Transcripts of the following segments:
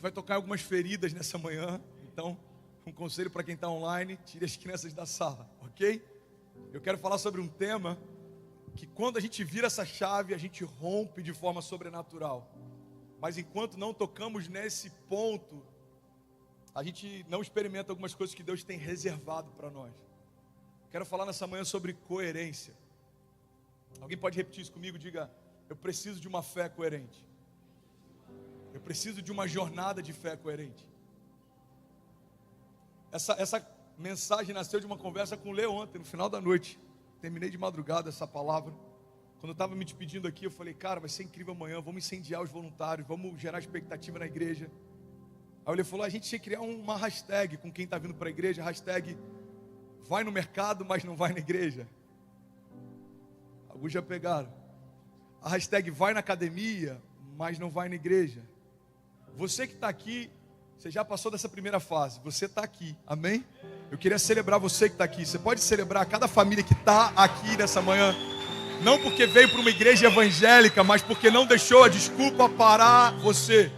vai tocar em algumas feridas nessa manhã. Então, um conselho para quem está online: tire as crianças da sala, ok? Eu quero falar sobre um tema que, quando a gente vira essa chave, a gente rompe de forma sobrenatural. Mas enquanto não tocamos nesse ponto, a gente não experimenta algumas coisas que Deus tem reservado para nós. Quero falar nessa manhã sobre coerência. Alguém pode repetir isso comigo? Diga: eu preciso de uma fé coerente. Eu preciso de uma jornada de fé coerente. Essa mensagem nasceu de uma conversa com o Leo ontem, no final da noite. Terminei de madrugada essa palavra. Quando eu estava me despedindo aqui, eu falei: cara, vai ser incrível amanhã, vamos incendiar os voluntários, vamos gerar expectativa na igreja. Aí ele falou: a gente tinha que criar uma hashtag com quem está vindo para a igreja, hashtag vai no mercado, mas não vai na igreja. Alguns já pegaram. A hashtag vai na academia, mas não vai na igreja. Você que está aqui, você já passou dessa primeira fase, você está aqui, amém? Eu queria celebrar você que está aqui. Você pode celebrar cada família que está aqui nessa manhã, não porque veio para uma igreja evangélica, mas porque não deixou a desculpa parar você.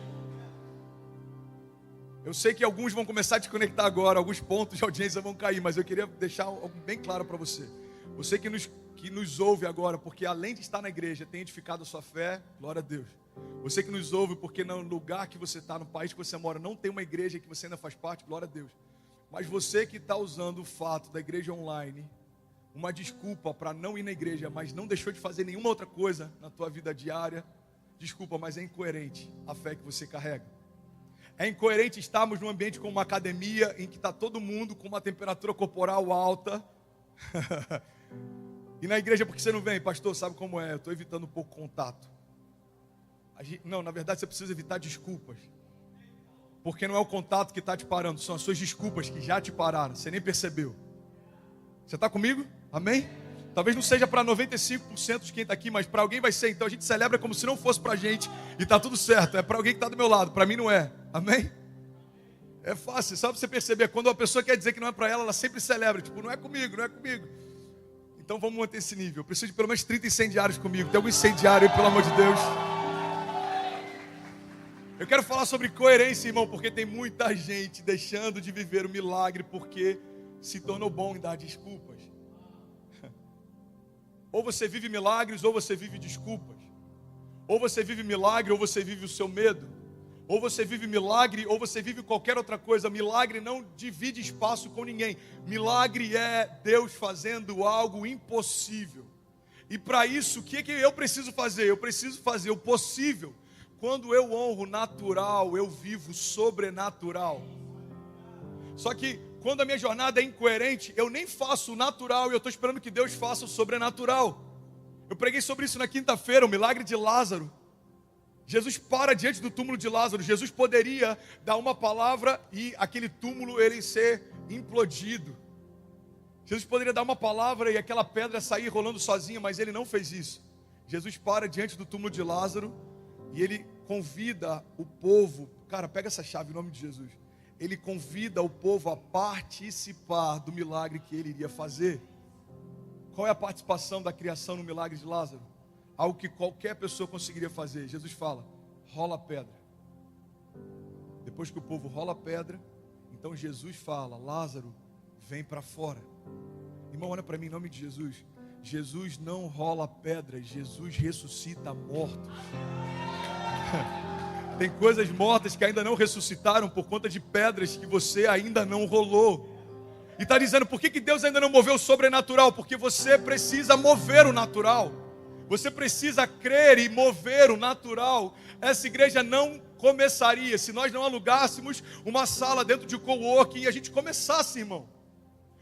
Eu sei que alguns vão começar a desconectar agora, alguns pontos de audiência vão cair, mas eu queria deixar algo bem claro para você. Você que nos ouve agora, porque além de estar na igreja, tem edificado a sua fé, glória a Deus. Você que nos ouve porque no lugar que você está, no país que você mora, não tem uma igreja que você ainda faz parte, glória a Deus. Mas você que está usando o fato da igreja online, uma desculpa para não ir na igreja, mas não deixou de fazer nenhuma outra coisa na tua vida diária, desculpa, mas é incoerente a fé que você carrega. É incoerente estarmos num ambiente como uma academia, em que está todo mundo com uma temperatura corporal alta. E na igreja, porque você não vem? Pastor, sabe como é? Eu estou evitando um pouco contato. Não, na verdade você precisa evitar desculpas. Porque não é o contato que está te parando, são as suas desculpas que já te pararam, você nem percebeu. Você está comigo? Amém? Talvez não seja para 95% de quem está aqui, mas para alguém vai ser. Então a gente celebra como se não fosse para a gente e está tudo certo. É para alguém que está do meu lado, para mim não é. Amém? É fácil, só para você perceber. Quando uma pessoa quer dizer que não é para ela, ela sempre celebra. Tipo, não é comigo, não é comigo. Então vamos manter esse nível. Eu preciso de pelo menos 30 incendiários comigo. Tem algum incendiário aí, pelo amor de Deus? Eu quero falar sobre coerência, irmão, porque tem muita gente deixando de viver o milagre porque se tornou bom em dar desculpas. Ou você vive milagres, ou você vive desculpas. Ou você vive milagre, ou você vive o seu medo. Ou você vive milagre, ou você vive qualquer outra coisa. Milagre não divide espaço com ninguém. Milagre é Deus fazendo algo impossível. E para isso, o que eu preciso fazer? Eu preciso fazer o possível. Quando eu honro o natural, eu vivo sobrenatural. Só que quando a minha jornada é incoerente, eu nem faço o natural e eu estou esperando que Deus faça o sobrenatural. Eu preguei sobre isso na quinta-feira, o milagre de Lázaro. Jesus para diante do túmulo de Lázaro. Jesus poderia dar uma palavra e aquele túmulo ele ser implodido. Jesus poderia dar uma palavra e aquela pedra sair rolando sozinha, mas ele não fez isso. Jesus para diante do túmulo de Lázaro e ele convida o povo. Cara, pega essa chave em nome de Jesus. Ele convida o povo a participar do milagre que ele iria fazer. Qual é a participação da criação no milagre de Lázaro? Algo que qualquer pessoa conseguiria fazer. Jesus fala: rola a pedra. Depois que o povo rola a pedra, então Jesus fala: Lázaro, vem para fora. Irmão, olha para mim em nome de Jesus. Jesus não rola pedras, Jesus ressuscita mortos. Tem coisas mortas que ainda não ressuscitaram por conta de pedras que você ainda não rolou. E está dizendo: por que Deus ainda não moveu o sobrenatural? Porque você precisa mover o natural. Você precisa crer e mover o natural. Essa igreja não começaria se nós não alugássemos uma sala dentro de coworking e a gente começasse, irmão.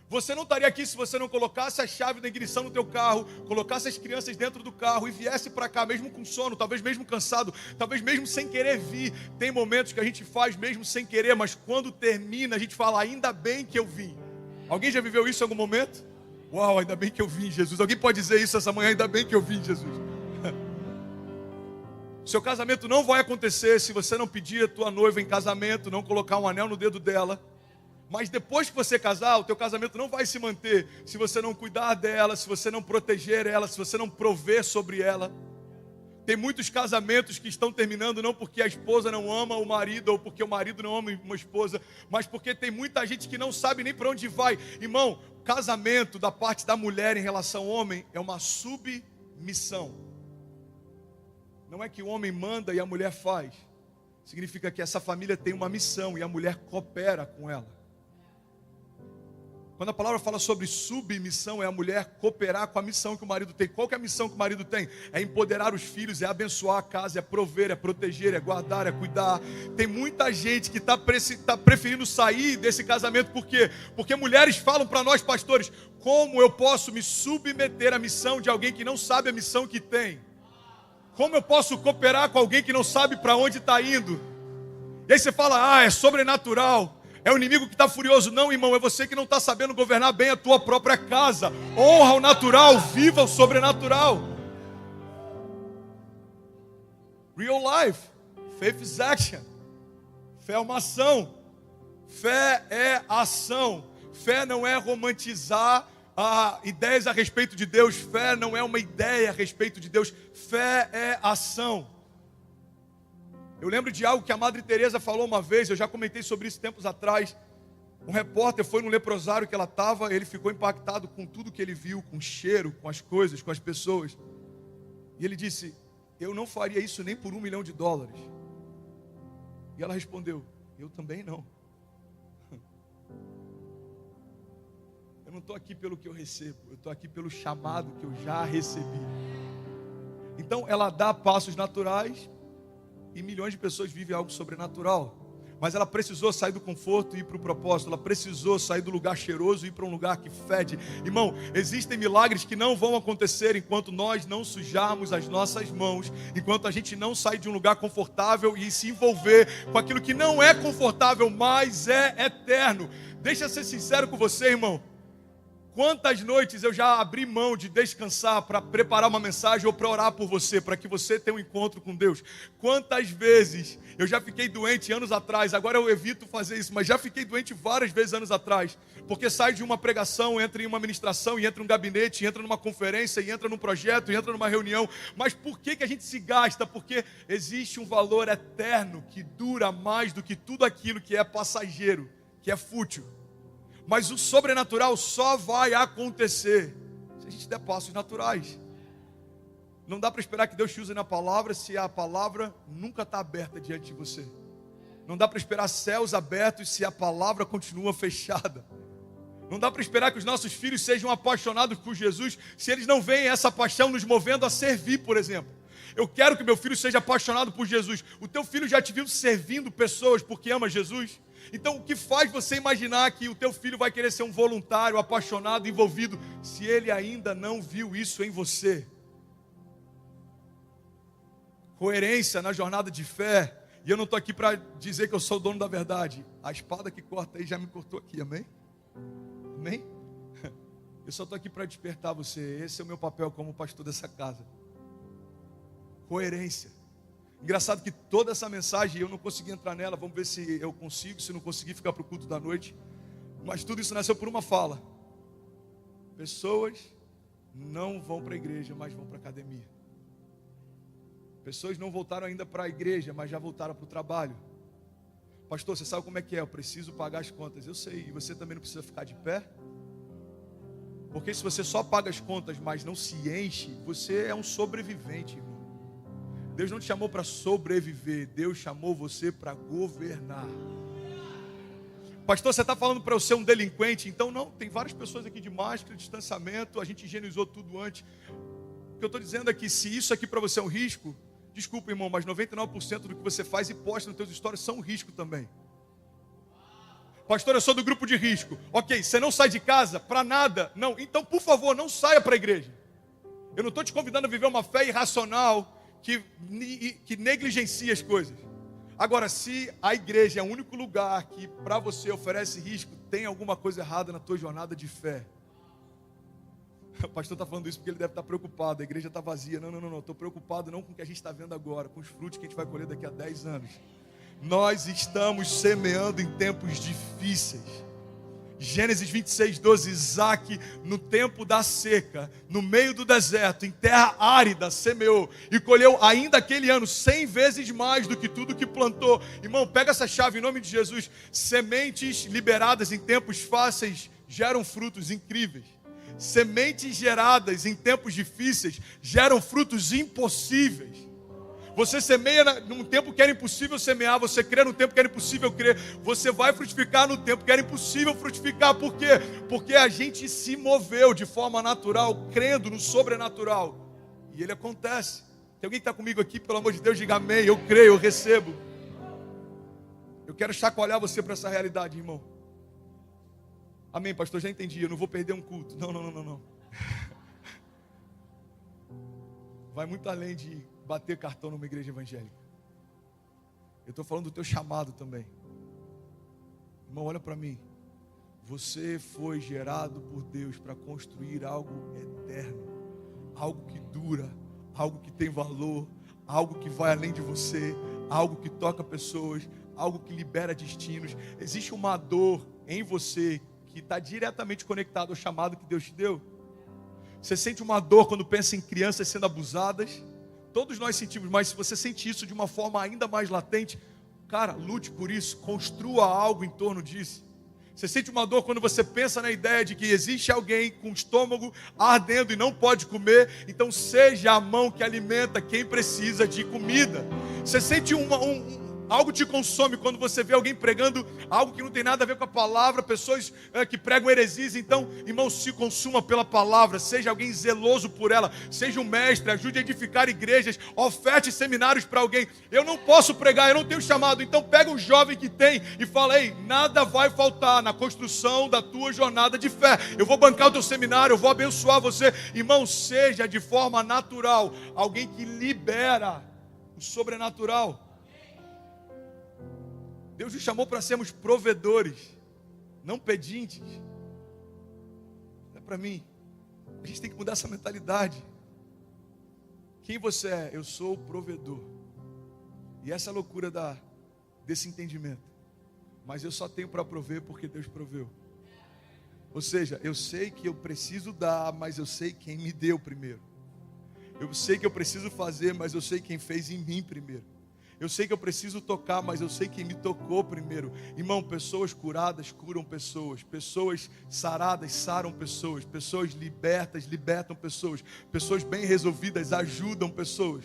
Você não estaria aqui se você não colocasse a chave da ignição no teu carro, colocasse as crianças dentro do carro e viesse para cá, mesmo com sono, talvez mesmo cansado, talvez mesmo sem querer vir. Tem momentos que a gente faz mesmo sem querer, mas quando termina a gente fala: ainda bem que eu vim. Alguém já viveu isso em algum momento? Uau, ainda bem que eu vim, Jesus. Alguém pode dizer isso essa manhã? Ainda bem que eu vim, Jesus. Seu casamento não vai acontecer se você não pedir a tua noiva em casamento, não colocar um anel no dedo dela. Mas depois que você casar, o teu casamento não vai se manter se você não cuidar dela, se você não proteger ela, se você não prover sobre ela. Tem muitos casamentos que estão terminando não porque a esposa não ama o marido ou porque o marido não ama uma esposa, mas porque tem muita gente que não sabe nem para onde vai. Irmão, casamento da parte da mulher em relação ao homem é uma submissão. Não é que o homem manda e a mulher faz. Significa que essa família tem uma missão e a mulher coopera com ela. Quando a palavra fala sobre submissão, é a mulher cooperar com a missão que o marido tem. Qual que é a missão que o marido tem? É empoderar os filhos, é abençoar a casa, é prover, é proteger, é guardar, é cuidar. Tem muita gente que está preferindo sair desse casamento. Por quê? Porque mulheres falam para nós, pastores, como eu posso me submeter à missão de alguém que não sabe a missão que tem? Como eu posso cooperar com alguém que não sabe para onde está indo? E aí você fala, é sobrenatural. É o inimigo que está furioso. Não, irmão, é você que não está sabendo governar bem a tua própria casa. Honra o natural, viva o sobrenatural. Real life. Faith is action. Fé é uma ação. Fé é ação. Fé não é romantizar ideias a respeito de Deus. Fé não é uma ideia a respeito de Deus. Fé é ação. Eu lembro de algo que a Madre Teresa falou uma vez, eu já comentei sobre isso tempos atrás. Um repórter foi no leprosário que ela estava, ele ficou impactado com tudo que ele viu, com o cheiro, com as coisas, com as pessoas. E ele disse, eu não faria isso nem por $1 milhão. E ela respondeu, eu também não. Eu não estou aqui pelo que eu recebo, eu estou aqui pelo chamado que eu já recebi. Então ela dá passos naturais, e milhões de pessoas vivem algo sobrenatural. Mas ela precisou sair do conforto e ir para o propósito. Ela precisou sair do lugar cheiroso e ir para um lugar que fede. Irmão, existem milagres que não vão acontecer enquanto nós não sujarmos as nossas mãos. Enquanto a gente não sair de um lugar confortável e se envolver com aquilo que não é confortável, mas é eterno. Deixa eu ser sincero com você, irmão. Quantas noites eu já abri mão de descansar para preparar uma mensagem ou para orar por você, para que você tenha um encontro com Deus? Quantas vezes eu já fiquei doente anos atrás, agora eu evito fazer isso, mas já fiquei doente várias vezes anos atrás, porque sai de uma pregação, entra em uma ministração, e entra em um gabinete, e entra numa conferência, e entra num projeto, e entra numa reunião. Mas por que a gente se gasta? Porque existe um valor eterno que dura mais do que tudo aquilo que é passageiro, que é fútil. Mas o sobrenatural só vai acontecer se a gente der passos naturais. Não dá para esperar que Deus te use na palavra se a palavra nunca está aberta diante de você. Não dá para esperar céus abertos se a palavra continua fechada. Não dá para esperar que os nossos filhos sejam apaixonados por Jesus se eles não veem essa paixão nos movendo a servir, por exemplo. Eu quero que meu filho seja apaixonado por Jesus. O teu filho já te viu servindo pessoas porque ama Jesus? Então, o que faz você imaginar que o teu filho vai querer ser um voluntário, apaixonado, envolvido, se ele ainda não viu isso em você? Coerência na jornada de fé. E eu não estou aqui para dizer que eu sou o dono da verdade. A espada que corta aí já me cortou aqui, amém? Amém? Eu só estou aqui para despertar você. Esse é o meu papel como pastor dessa casa. Coerência. Engraçado que toda essa mensagem, eu não consegui entrar nela, vamos ver se eu consigo, se não conseguir ficar para o culto da noite. Mas tudo isso nasceu por uma fala. Pessoas não vão para a igreja, mas vão para a academia. Pessoas não voltaram ainda para a igreja, mas já voltaram para o trabalho. Pastor, você sabe como é que é? Eu preciso pagar as contas. Eu sei, e você também não precisa ficar de pé? Porque se você só paga as contas, mas não se enche, você é um sobrevivente, irmão. Deus não te chamou para sobreviver, Deus chamou você para governar. Pastor, você está falando para eu ser um delinquente? Então não, tem várias pessoas aqui de máscara, distanciamento, a gente higienizou tudo antes. O que eu estou dizendo é que se isso aqui para você é um risco, desculpa, irmão, mas 99% do que você faz e posta nos teus stories são um risco também. Pastor, eu sou do grupo de risco. Ok, você não sai de casa para nada? Não, então por favor, não saia para a igreja. Eu não estou te convidando a viver uma fé irracional que negligencia as coisas. Agora, se a igreja é o único lugar que para você oferece risco, tem alguma coisa errada na tua jornada de fé. O pastor está falando isso porque ele deve estar preocupado, a igreja está vazia. Não, estou preocupado não com o que a gente está vendo agora, com os frutos que a gente vai colher daqui a 10 anos. Nós estamos semeando em tempos difíceis. Gênesis 26:12, Isaac, no tempo da seca, no meio do deserto, em terra árida, semeou e colheu ainda aquele ano 100 vezes mais do que tudo que plantou. Irmão, pega essa chave em nome de Jesus. Sementes liberadas em tempos fáceis geram frutos incríveis. Sementes geradas em tempos difíceis geram frutos impossíveis. Você semeia num tempo que era impossível semear, você crê no tempo que era impossível crer, você vai frutificar no tempo que era impossível frutificar. Por quê? Porque a gente se moveu de forma natural, crendo no sobrenatural. E ele acontece. Tem alguém que está comigo aqui, pelo amor de Deus, diga amém. Eu creio, eu recebo. Eu quero chacoalhar você para essa realidade, irmão. Amém, pastor, já entendi, eu não vou perder um culto. Não. Vai muito além de bater cartão numa igreja evangélica. Eu estou falando do teu chamado também. Irmão, olha para mim. Você foi gerado por Deus para construir algo eterno, algo que dura, algo que tem valor, algo que vai além de você, algo que toca pessoas, algo que libera destinos. Existe uma dor em você que está diretamente conectada ao chamado que Deus te deu. Você sente uma dor quando pensa em crianças sendo abusadas. Todos nós sentimos, mas se você sente isso de uma forma ainda mais latente, cara, lute por isso, construa algo em torno disso. Você sente uma dor quando você pensa na ideia de que existe alguém com o estômago ardendo e não pode comer, então seja a mão que alimenta quem precisa de comida. Você sente algo te consome quando você vê alguém pregando algo que não tem nada a ver com a palavra, pessoas que pregam heresias. Então, irmão, se consuma pela palavra, seja alguém zeloso por ela, seja um mestre, ajude a edificar igrejas, oferte seminários para alguém. Eu não posso pregar, eu não tenho chamado, então pega um jovem que tem e fala: ei, nada vai faltar na construção da tua jornada de fé, eu vou bancar o teu seminário, eu vou abençoar você. Irmão, seja de forma natural alguém que libera o sobrenatural. Deus nos chamou para sermos provedores, não pedintes. Não é para mim. A gente tem que mudar essa mentalidade. Quem você é? Eu sou o provedor. E essa é a loucura desse entendimento. Mas eu só tenho para prover porque Deus proveu. Ou seja, eu sei que eu preciso dar, mas eu sei quem me deu primeiro. Eu sei que eu preciso fazer, mas eu sei quem fez em mim primeiro. Eu sei que eu preciso tocar, mas eu sei quem me tocou primeiro. Irmão, pessoas curadas curam pessoas. Pessoas saradas saram pessoas. Pessoas libertas libertam pessoas. Pessoas bem resolvidas ajudam pessoas.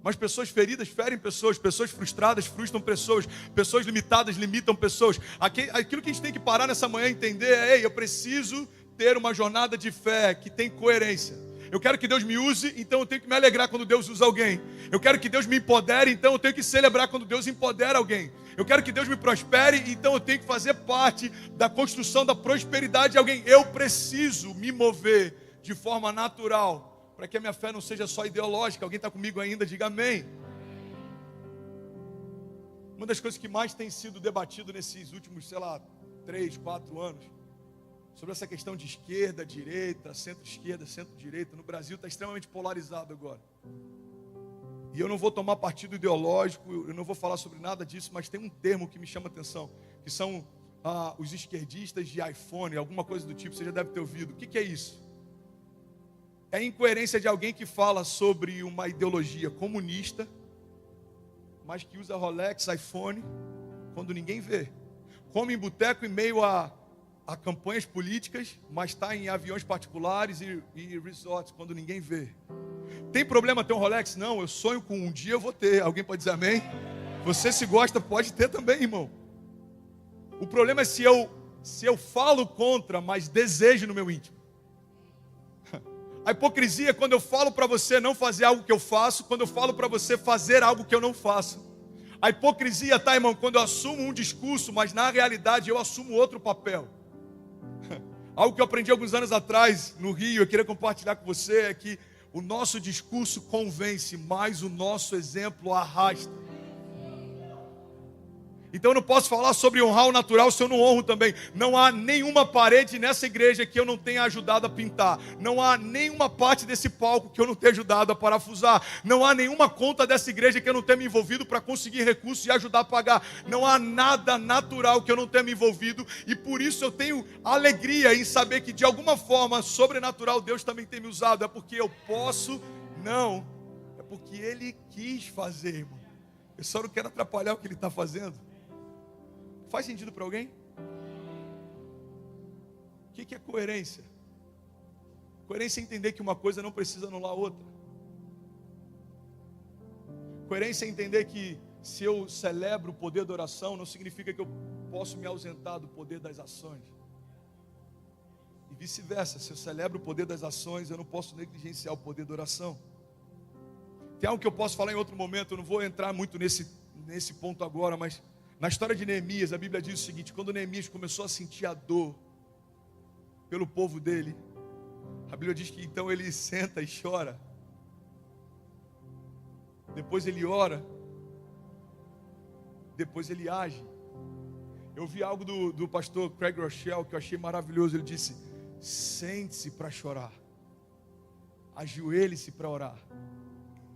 Mas pessoas feridas ferem pessoas. Pessoas frustradas frustram pessoas. Pessoas limitadas limitam pessoas. Aquilo que a gente tem que parar nessa manhã e entender é: ei, eu preciso ter uma jornada de fé que tem coerência. Eu quero que Deus me use, então eu tenho que me alegrar quando Deus usa alguém. Eu quero que Deus me empodere, então eu tenho que celebrar quando Deus empodera alguém. Eu quero que Deus me prospere, então eu tenho que fazer parte da construção da prosperidade de alguém. Eu preciso me mover de forma natural, para que a minha fé não seja só ideológica. Alguém está comigo ainda? Diga amém. Uma das coisas que mais tem sido debatido nesses últimos, 3, 4 anos, sobre essa questão de esquerda, direita, centro-esquerda, centro-direita, no Brasil está extremamente polarizado agora. E eu não vou tomar partido ideológico, eu não vou falar sobre nada disso, mas tem um termo que me chama a atenção, que são os esquerdistas de iPhone, alguma coisa do tipo, você já deve ter ouvido. O que é isso? É a incoerência de alguém que fala sobre uma ideologia comunista, mas que usa Rolex, iPhone, quando ninguém vê. Come em boteco em meio a campanhas políticas, mas está em aviões particulares e resorts, quando ninguém vê. Tem problema ter um Rolex? Não, eu sonho com um dia eu vou ter. Alguém pode dizer amém? Você, se gosta, pode ter também, irmão. O problema é se eu falo contra, mas desejo no meu íntimo. A hipocrisia é quando eu falo para você não fazer algo que eu faço, quando eu falo para você fazer algo que eu não faço. A hipocrisia tá, irmão, quando eu assumo um discurso, mas na realidade eu assumo outro papel. Algo que eu aprendi alguns anos atrás no Rio, eu queria compartilhar com você, é que o nosso discurso convence, mas o nosso exemplo arrasta. Então eu não posso falar sobre honrar o natural se eu não honro também. Não há nenhuma parede nessa igreja que eu não tenha ajudado a pintar. Não há nenhuma parte desse palco que eu não tenha ajudado a parafusar. Não há nenhuma conta dessa igreja que eu não tenha me envolvido para conseguir recursos e ajudar a pagar. Não há nada natural que eu não tenha me envolvido. E por isso eu tenho alegria em saber que de alguma forma sobrenatural Deus também tem me usado. É porque eu posso? Não. É porque Ele quis fazer, irmão. Eu só não quero atrapalhar o que Ele está fazendo. Faz sentido para alguém? O que é coerência? Coerência é entender que uma coisa não precisa anular a outra. Coerência é entender que se eu celebro o poder da oração, não significa que eu posso me ausentar do poder das ações. E vice-versa, se eu celebro o poder das ações, eu não posso negligenciar o poder da oração. Tem algo que eu posso falar em outro momento, eu não vou entrar muito nesse ponto agora, mas na história de Neemias, a Bíblia diz o seguinte: quando Neemias começou a sentir a dor pelo povo dele, a Bíblia diz que então ele senta e chora. Depois ele ora. Depois ele age. Eu vi algo do pastor Craig Rochelle que eu achei maravilhoso. Ele disse: sente-se para chorar, ajoelhe-se para orar,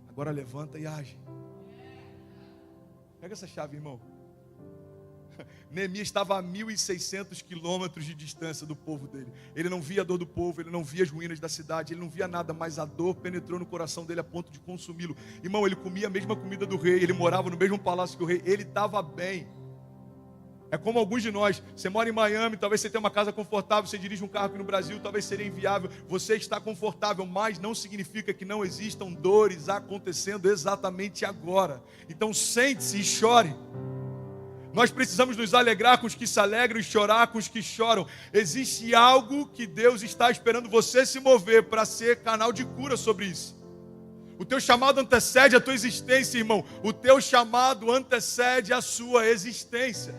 agora levanta e age. Pega essa chave, irmão. Neemias estava a 1.600 quilômetros de distância do povo dele. Ele não via a dor do povo, ele não via as ruínas da cidade, ele não via nada, mas a dor penetrou no coração dele a ponto de consumi-lo. Irmão, ele comia a mesma comida do rei, ele morava no mesmo palácio que o rei, ele estava bem. É como alguns de nós, você mora em Miami, talvez você tenha uma casa confortável, você dirige um carro aqui no Brasil, talvez seria inviável, você está confortável, mas não significa que não existam dores acontecendo exatamente agora. Então sente-se e chore. Nós precisamos nos alegrar com os que se alegram e chorar com os que choram. Existe algo que Deus está esperando você se mover para ser canal de cura sobre isso. O teu chamado antecede a tua existência, irmão. O teu chamado antecede a sua existência.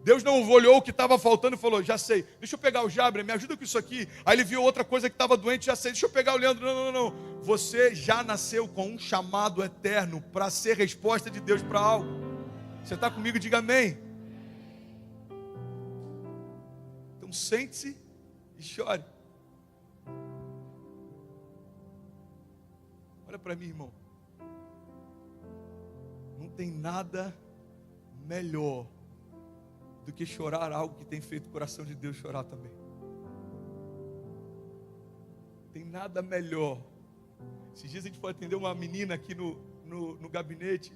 Deus não olhou o que estava faltando e falou: já sei, deixa eu pegar o Jabre, me ajuda com isso aqui. Aí ele viu outra coisa que estava doente, já sei, deixa eu pegar o Leandro. Não. Você já nasceu com um chamado eterno para ser resposta de Deus para algo. Você está comigo? Diga amém. Então sente-se e chore. Olha para mim, irmão. Não tem nada melhor do que chorar algo que tem feito o coração de Deus chorar também. Tem nada melhor. Esses dias a gente foi atender uma menina aqui no gabinete.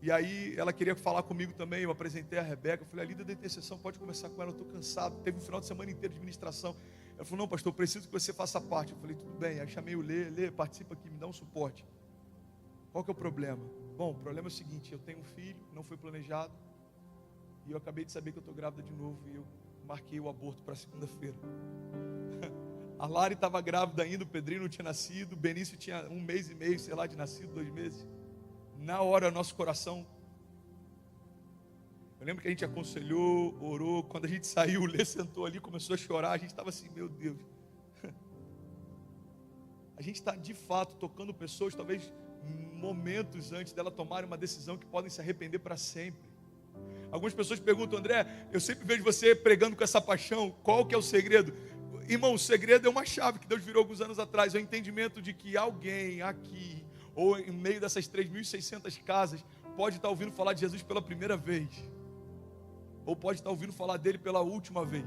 E aí ela queria falar comigo também. Eu apresentei a Rebeca. Eu falei: a líder da intercessão, pode começar com ela, eu estou cansado. Teve um final de semana inteiro de ministração. Ela falou: não, pastor, eu preciso que você faça parte. Eu falei: tudo bem. Aí chamei o Lê, participa aqui, me dá um suporte. Qual que é o problema? Bom, o problema é o seguinte: eu tenho um filho, não foi planejado, e eu acabei de saber que eu estou grávida de novo, e eu marquei o aborto para segunda-feira. A Lari estava grávida ainda, o Pedrinho não tinha nascido, o Benício tinha 1 mês e meio, sei lá, de nascido, 2 meses. Na hora, nosso coração, eu lembro que a gente aconselhou, orou. Quando a gente saiu, o Lê sentou ali, começou a chorar. A gente estava assim: meu Deus. A gente está de fato tocando pessoas, talvez momentos antes dela tomarem uma decisão que podem se arrepender para sempre. Algumas pessoas perguntam: André, eu sempre vejo você pregando com essa paixão, qual que é o segredo? Irmão, o segredo é uma chave que Deus virou alguns anos atrás, é o entendimento de que alguém aqui, ou em meio dessas 3.600 casas, pode estar ouvindo falar de Jesus pela primeira vez, ou pode estar ouvindo falar dele pela última vez.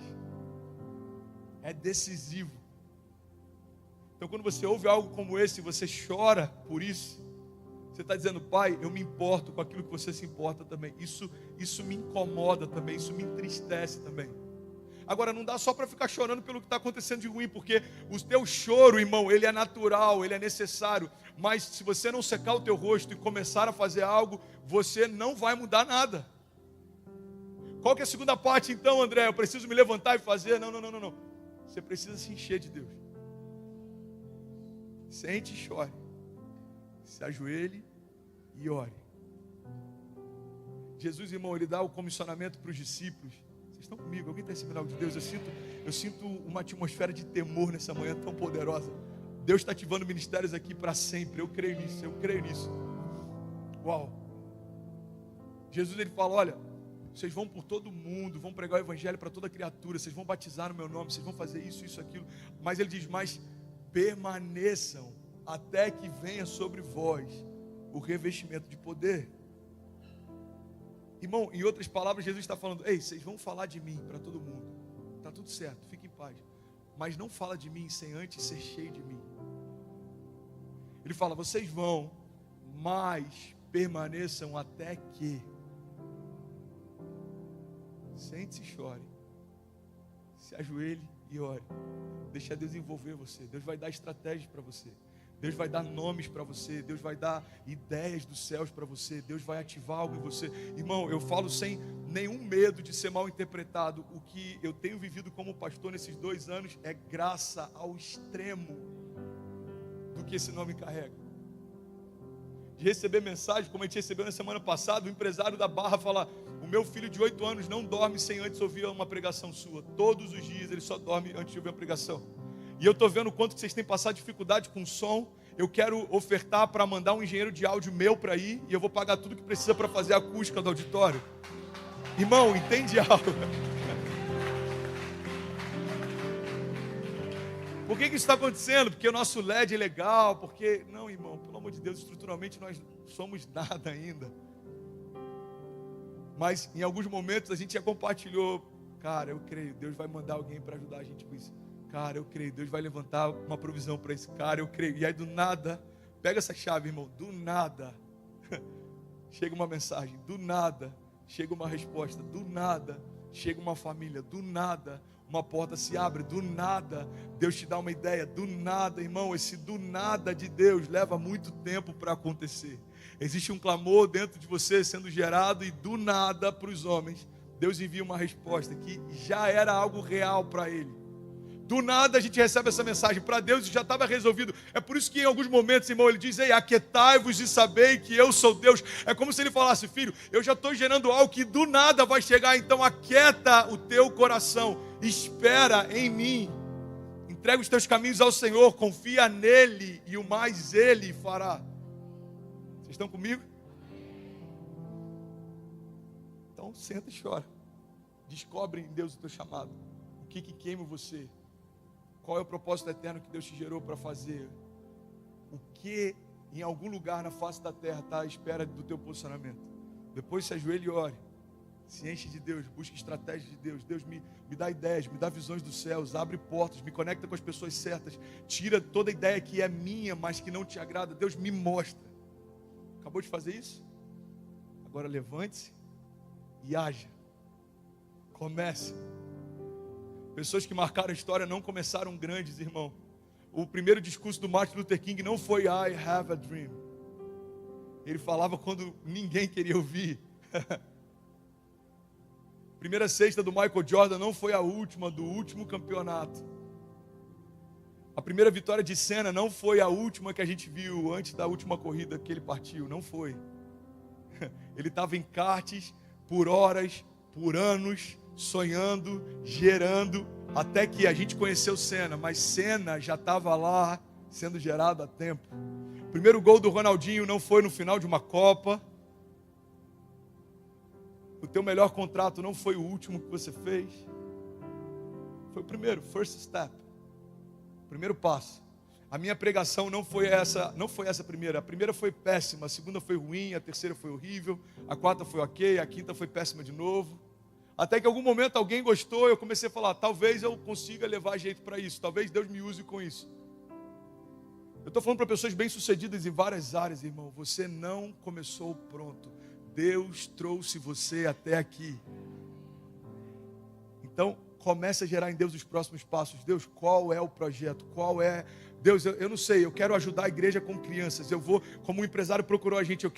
É decisivo. Então quando você ouve algo como esse, você chora por isso, você está dizendo: Pai, eu me importo com aquilo que você se importa também. Isso me incomoda também, isso me entristece também. Agora, não dá só para ficar chorando pelo que está acontecendo de ruim, porque o teu choro, irmão, ele é natural, ele é necessário. Mas se você não secar o teu rosto e começar a fazer algo, você não vai mudar nada. Qual que é a segunda parte então, André? Eu preciso me levantar e fazer? Não. Você precisa se encher de Deus. Sente e chore. Se ajoelhe e ore. Jesus, irmão, ele dá o comissionamento para os discípulos. Vocês estão comigo? Alguém está em sinal de Deus? Eu sinto uma atmosfera de temor nessa manhã tão poderosa. Deus está ativando ministérios aqui para sempre. Eu creio nisso. Uau. Jesus ele fala, olha, vocês vão por todo mundo, vão pregar o evangelho para toda criatura, vocês vão batizar no meu nome, vocês vão fazer isso, isso, aquilo. Mas ele diz, mas permaneçam até que venha sobre vós o revestimento de poder. Irmão, em outras palavras, Jesus está falando, ei, vocês vão falar de mim para todo mundo, está tudo certo, fique em paz, mas não fala de mim sem antes ser cheio de mim. Ele fala, vocês vão, mas permaneçam até que. Sente-se e chore, se ajoelhe e ore, deixa Deus envolver você. Deus vai dar estratégias para você, Deus vai dar nomes para você, Deus vai dar ideias dos céus para você, Deus vai ativar algo em você. Irmão, eu falo sem nenhum medo de ser mal interpretado. O que eu tenho vivido como pastor nesses 2 anos é graça ao extremo do que esse nome carrega. De receber mensagem, como a gente recebeu na semana passada, o empresário da Barra fala, o meu filho de 8 anos não dorme sem antes ouvir uma pregação sua. Todos os dias ele só dorme antes de ouvir uma pregação. E eu estou vendo o quanto que vocês têm passado dificuldade com som. Eu quero ofertar para mandar um engenheiro de áudio meu para ir, e eu vou pagar tudo que precisa para fazer a acústica do auditório. Irmão, entende algo? Por que isso está acontecendo? Porque o nosso LED é legal, porque... Não, irmão, pelo amor de Deus, estruturalmente nós não somos nada ainda. Mas em alguns momentos a gente já compartilhou, cara, eu creio, Deus vai mandar alguém para ajudar a gente com isso. Cara, eu creio, Deus vai levantar uma provisão para esse cara, eu creio. E aí do nada, pega essa chave, irmão, do nada, chega uma mensagem, do nada, chega uma resposta, do nada, chega uma família, do nada, uma porta se abre, do nada, Deus te dá uma ideia, do nada, irmão, esse do nada de Deus leva muito tempo para acontecer. Existe um clamor dentro de você sendo gerado, e do nada para os homens, Deus envia uma resposta que já era algo real para ele. Do nada a gente recebe essa mensagem, para Deus já estava resolvido. É por isso que em alguns momentos, irmão, ele diz, ei, aquietai-vos e sabei que eu sou Deus. É como se ele falasse, filho, eu já estou gerando algo que do nada vai chegar, então aquieta o teu coração, espera em mim, entrega os teus caminhos ao Senhor, confia nele e o mais ele fará. Vocês estão comigo? Então senta e chora, descobre em Deus o teu chamado, o que queima você. Qual é o propósito eterno que Deus te gerou para fazer? O que em algum lugar na face da terra está à espera do teu posicionamento? Depois se ajoelhe e ore. Se enche de Deus, busque estratégias de Deus. Deus me dá ideias, me dá visões dos céus, abre portas, me conecta com as pessoas certas. Tira toda ideia que é minha, mas que não te agrada. Deus me mostra. Acabou de fazer isso? Agora levante-se e haja. Comece. Pessoas que marcaram a história não começaram grandes, irmão. O primeiro discurso do Martin Luther King não foi I have a dream. Ele falava quando ninguém queria ouvir. Primeira cesta do Michael Jordan não foi a última do último campeonato. A primeira vitória de Senna não foi a última que a gente viu antes da última corrida que ele partiu. Não foi. Ele estava em karts por horas, por anos, sonhando, gerando, até que a gente conheceu Senna, mas Senna já estava lá sendo gerado há tempo. O primeiro gol do Ronaldinho não foi no final de uma Copa. O teu melhor contrato não foi o último que você fez. Foi o primeiro, first step. Primeiro passo. A minha pregação não foi essa primeira. A primeira foi péssima, a segunda foi ruim, a terceira foi horrível, a quarta foi ok, a quinta foi péssima de novo. Até que em algum momento alguém gostou, eu comecei a falar, talvez eu consiga levar jeito para isso, talvez Deus me use com isso. Eu estou falando para pessoas bem-sucedidas em várias áreas, irmão. Você não começou pronto. Deus trouxe você até aqui. Então, comece a gerar em Deus os próximos passos. Deus, qual é o projeto? Qual é... Deus, eu não sei, eu quero ajudar a igreja com crianças. Eu vou, como um empresário procurou a gente, eu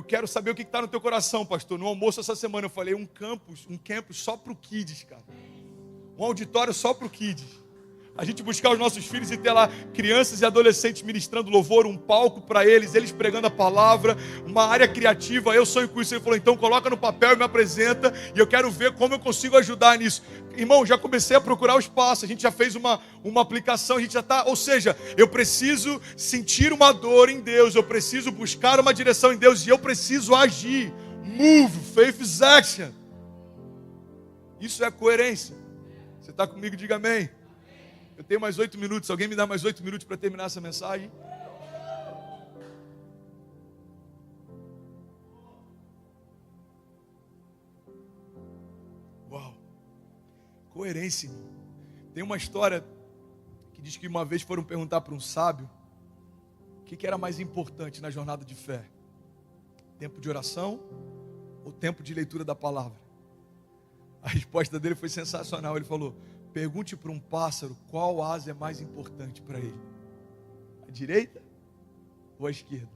quero saber o que está no teu coração, pastor. No almoço essa semana eu falei, um campus só para o Kids, cara. Um auditório só para o Kids. A gente buscar os nossos filhos e ter lá crianças e adolescentes ministrando louvor, um palco para eles pregando a palavra, uma área criativa. Eu sonho com isso. Ele falou, então coloca no papel e me apresenta, e eu quero ver como eu consigo ajudar nisso. Irmão, já comecei a procurar o espaço, a gente já fez uma aplicação, a gente já está, ou seja, eu preciso sentir uma dor em Deus, eu preciso buscar uma direção em Deus, e eu preciso agir. Move, faith is action. Isso é coerência. Você está comigo? Diga amém. Eu tenho mais 8 minutos. Alguém me dá mais 8 minutos para terminar essa mensagem? Uau. Coerência. Tem uma história que diz que uma vez foram perguntar para um sábio o que era mais importante na jornada de fé: tempo de oração ou tempo de leitura da palavra? A resposta dele foi sensacional. Ele falou: pergunte para um pássaro qual asa é mais importante para ele, a direita ou a esquerda?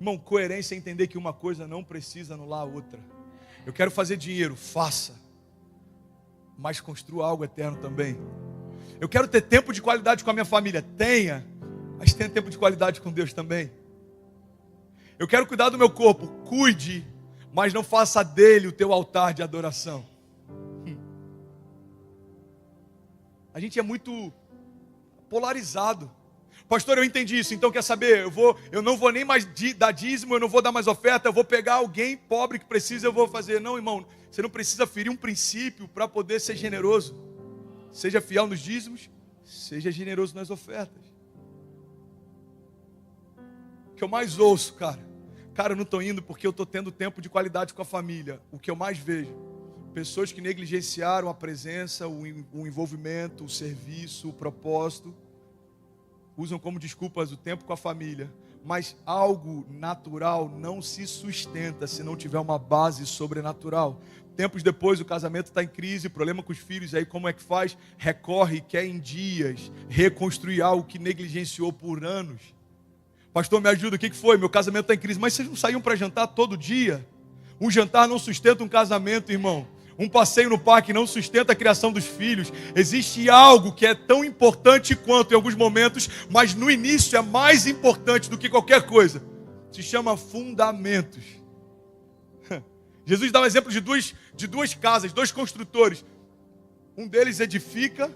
Irmão, coerência é entender que uma coisa não precisa anular a outra. Eu quero fazer dinheiro, faça, mas construa algo eterno também. Eu quero ter tempo de qualidade com a minha família, tenha, mas tenha tempo de qualidade com Deus também. Eu quero cuidar do meu corpo, cuide, mas não faça dele o teu altar de adoração. A gente é muito polarizado. Pastor, eu entendi isso, então quer saber? Eu não vou nem mais dar dízimo, eu não vou dar mais oferta, eu vou pegar alguém pobre que precisa, eu vou fazer. Não, irmão, você não precisa ferir um princípio para poder ser generoso. Seja fiel nos dízimos, seja generoso nas ofertas. O que eu mais ouço, cara, eu não estou indo porque eu estou tendo tempo de qualidade com a família. O que eu mais vejo: pessoas que negligenciaram a presença, o envolvimento, o serviço, o propósito, usam como desculpas o tempo com a família. Mas algo natural não se sustenta se não tiver uma base sobrenatural. Tempos depois o casamento está em crise, problema com os filhos, aí como é que faz? Recorre, quer em dias reconstruir algo que negligenciou por anos. Pastor, me ajuda, o que foi? Meu casamento está em crise. Mas vocês não saíam para jantar todo dia? Um jantar não sustenta um casamento, irmão. Um passeio no parque não sustenta a criação dos filhos. Existe algo que é tão importante quanto em alguns momentos, mas no início é mais importante do que qualquer coisa. Se chama fundamentos. Jesus dá um exemplo de duas casas, 2 construtores. Um deles edifica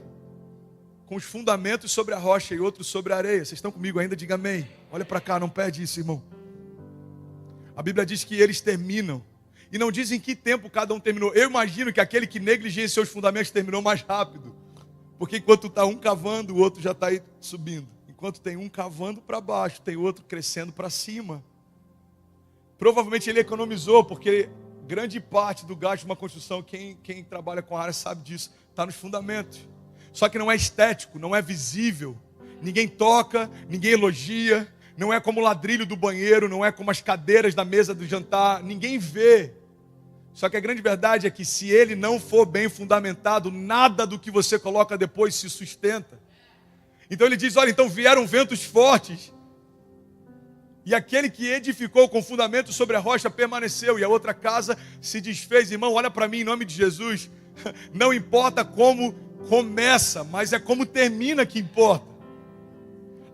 com os fundamentos sobre a rocha e outro sobre a areia. Vocês estão comigo ainda? Diga amém. Olha para cá, não perde isso, irmão. A Bíblia diz que eles terminam. E não diz em que tempo cada um terminou. Eu imagino que aquele que negligenciou os fundamentos terminou mais rápido. Porque enquanto está um cavando, o outro já está aí subindo. Enquanto tem um cavando para baixo, tem outro crescendo para cima. Provavelmente ele economizou, porque grande parte do gasto de uma construção, quem trabalha com a área sabe disso, está nos fundamentos. Só que não é estético, não é visível. Ninguém toca, ninguém elogia. Não é como o ladrilho do banheiro, não é como as cadeiras da mesa do jantar. Ninguém vê. Só que a grande verdade é que se ele não for bem fundamentado, nada do que você coloca depois se sustenta. Então ele diz: olha, então vieram ventos fortes, e aquele que edificou com fundamento sobre a rocha permaneceu, e a outra casa se desfez. Irmão, olha para mim em nome de Jesus. Não importa como começa, mas é como termina que importa.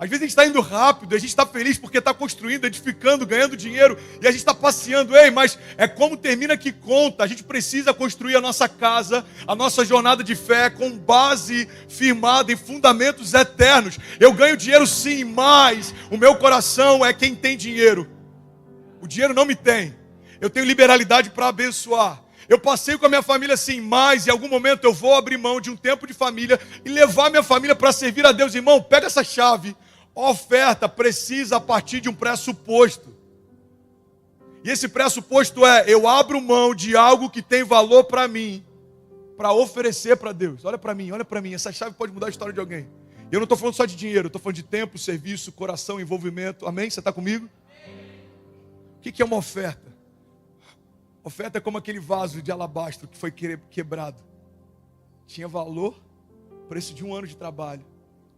Às vezes a gente está indo rápido, a gente está feliz porque está construindo, edificando, ganhando dinheiro, e a gente está passeando. Ei, mas é como termina que conta. A gente precisa construir a nossa casa, a nossa jornada de fé com base firmada em fundamentos eternos. Eu ganho dinheiro sim, mas o meu coração é quem tem dinheiro. O dinheiro não me tem. Eu tenho liberalidade para abençoar. Eu passeio com a minha família sim, mas em algum momento eu vou abrir mão de um tempo de família e levar minha família para servir a Deus. Irmão, pega essa chave. A oferta precisa partir de um pressuposto. E esse pressuposto é: eu abro mão de algo que tem valor para mim, para oferecer para Deus. Olha para mim, essa chave pode mudar a história de alguém. Eu não estou falando só de dinheiro, eu estou falando de tempo, serviço, coração, envolvimento. Amém? Você está comigo? O que é uma oferta? Oferta é como aquele vaso de alabastro que foi quebrado. Tinha valor, preço de 1 ano de trabalho.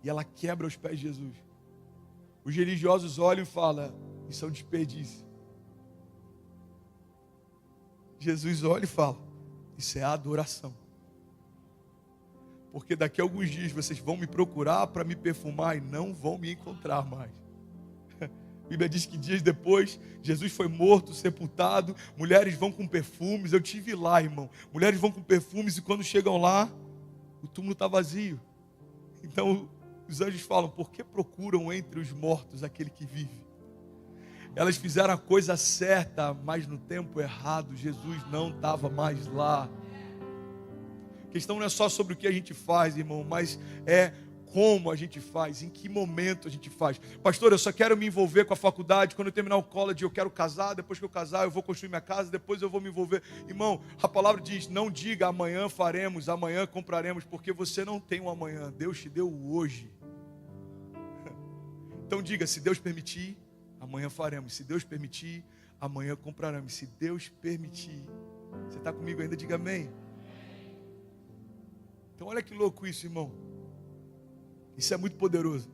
E ela quebra aos pés de Jesus. Os religiosos olham e falam: isso é um desperdício. Jesus olha e fala: isso é adoração. Porque daqui a alguns dias vocês vão me procurar para me perfumar e não vão me encontrar mais. A Bíblia diz que dias depois, Jesus foi morto, sepultado. Mulheres vão com perfumes. Eu tive lá, irmão. Mulheres vão com perfumes e quando chegam lá, o túmulo está vazio. Então os anjos falam: por que procuram entre os mortos aquele que vive? Elas fizeram a coisa certa, mas no tempo errado. Jesus não estava mais lá. A questão não é só sobre o que a gente faz, irmão, mas é como a gente faz, em que momento a gente faz. Pastor, eu só quero me envolver com a faculdade, quando eu terminar o college eu quero casar, depois que eu casar eu vou construir minha casa, depois eu vou me envolver. Irmão, a palavra diz, não diga amanhã faremos, amanhã compraremos, porque você não tem um amanhã, Deus te deu o hoje. Então diga, se Deus permitir, amanhã faremos, se Deus permitir, amanhã compraremos, se Deus permitir. Você está comigo ainda? Diga amém. Então olha que louco isso, irmão. Isso é muito poderoso.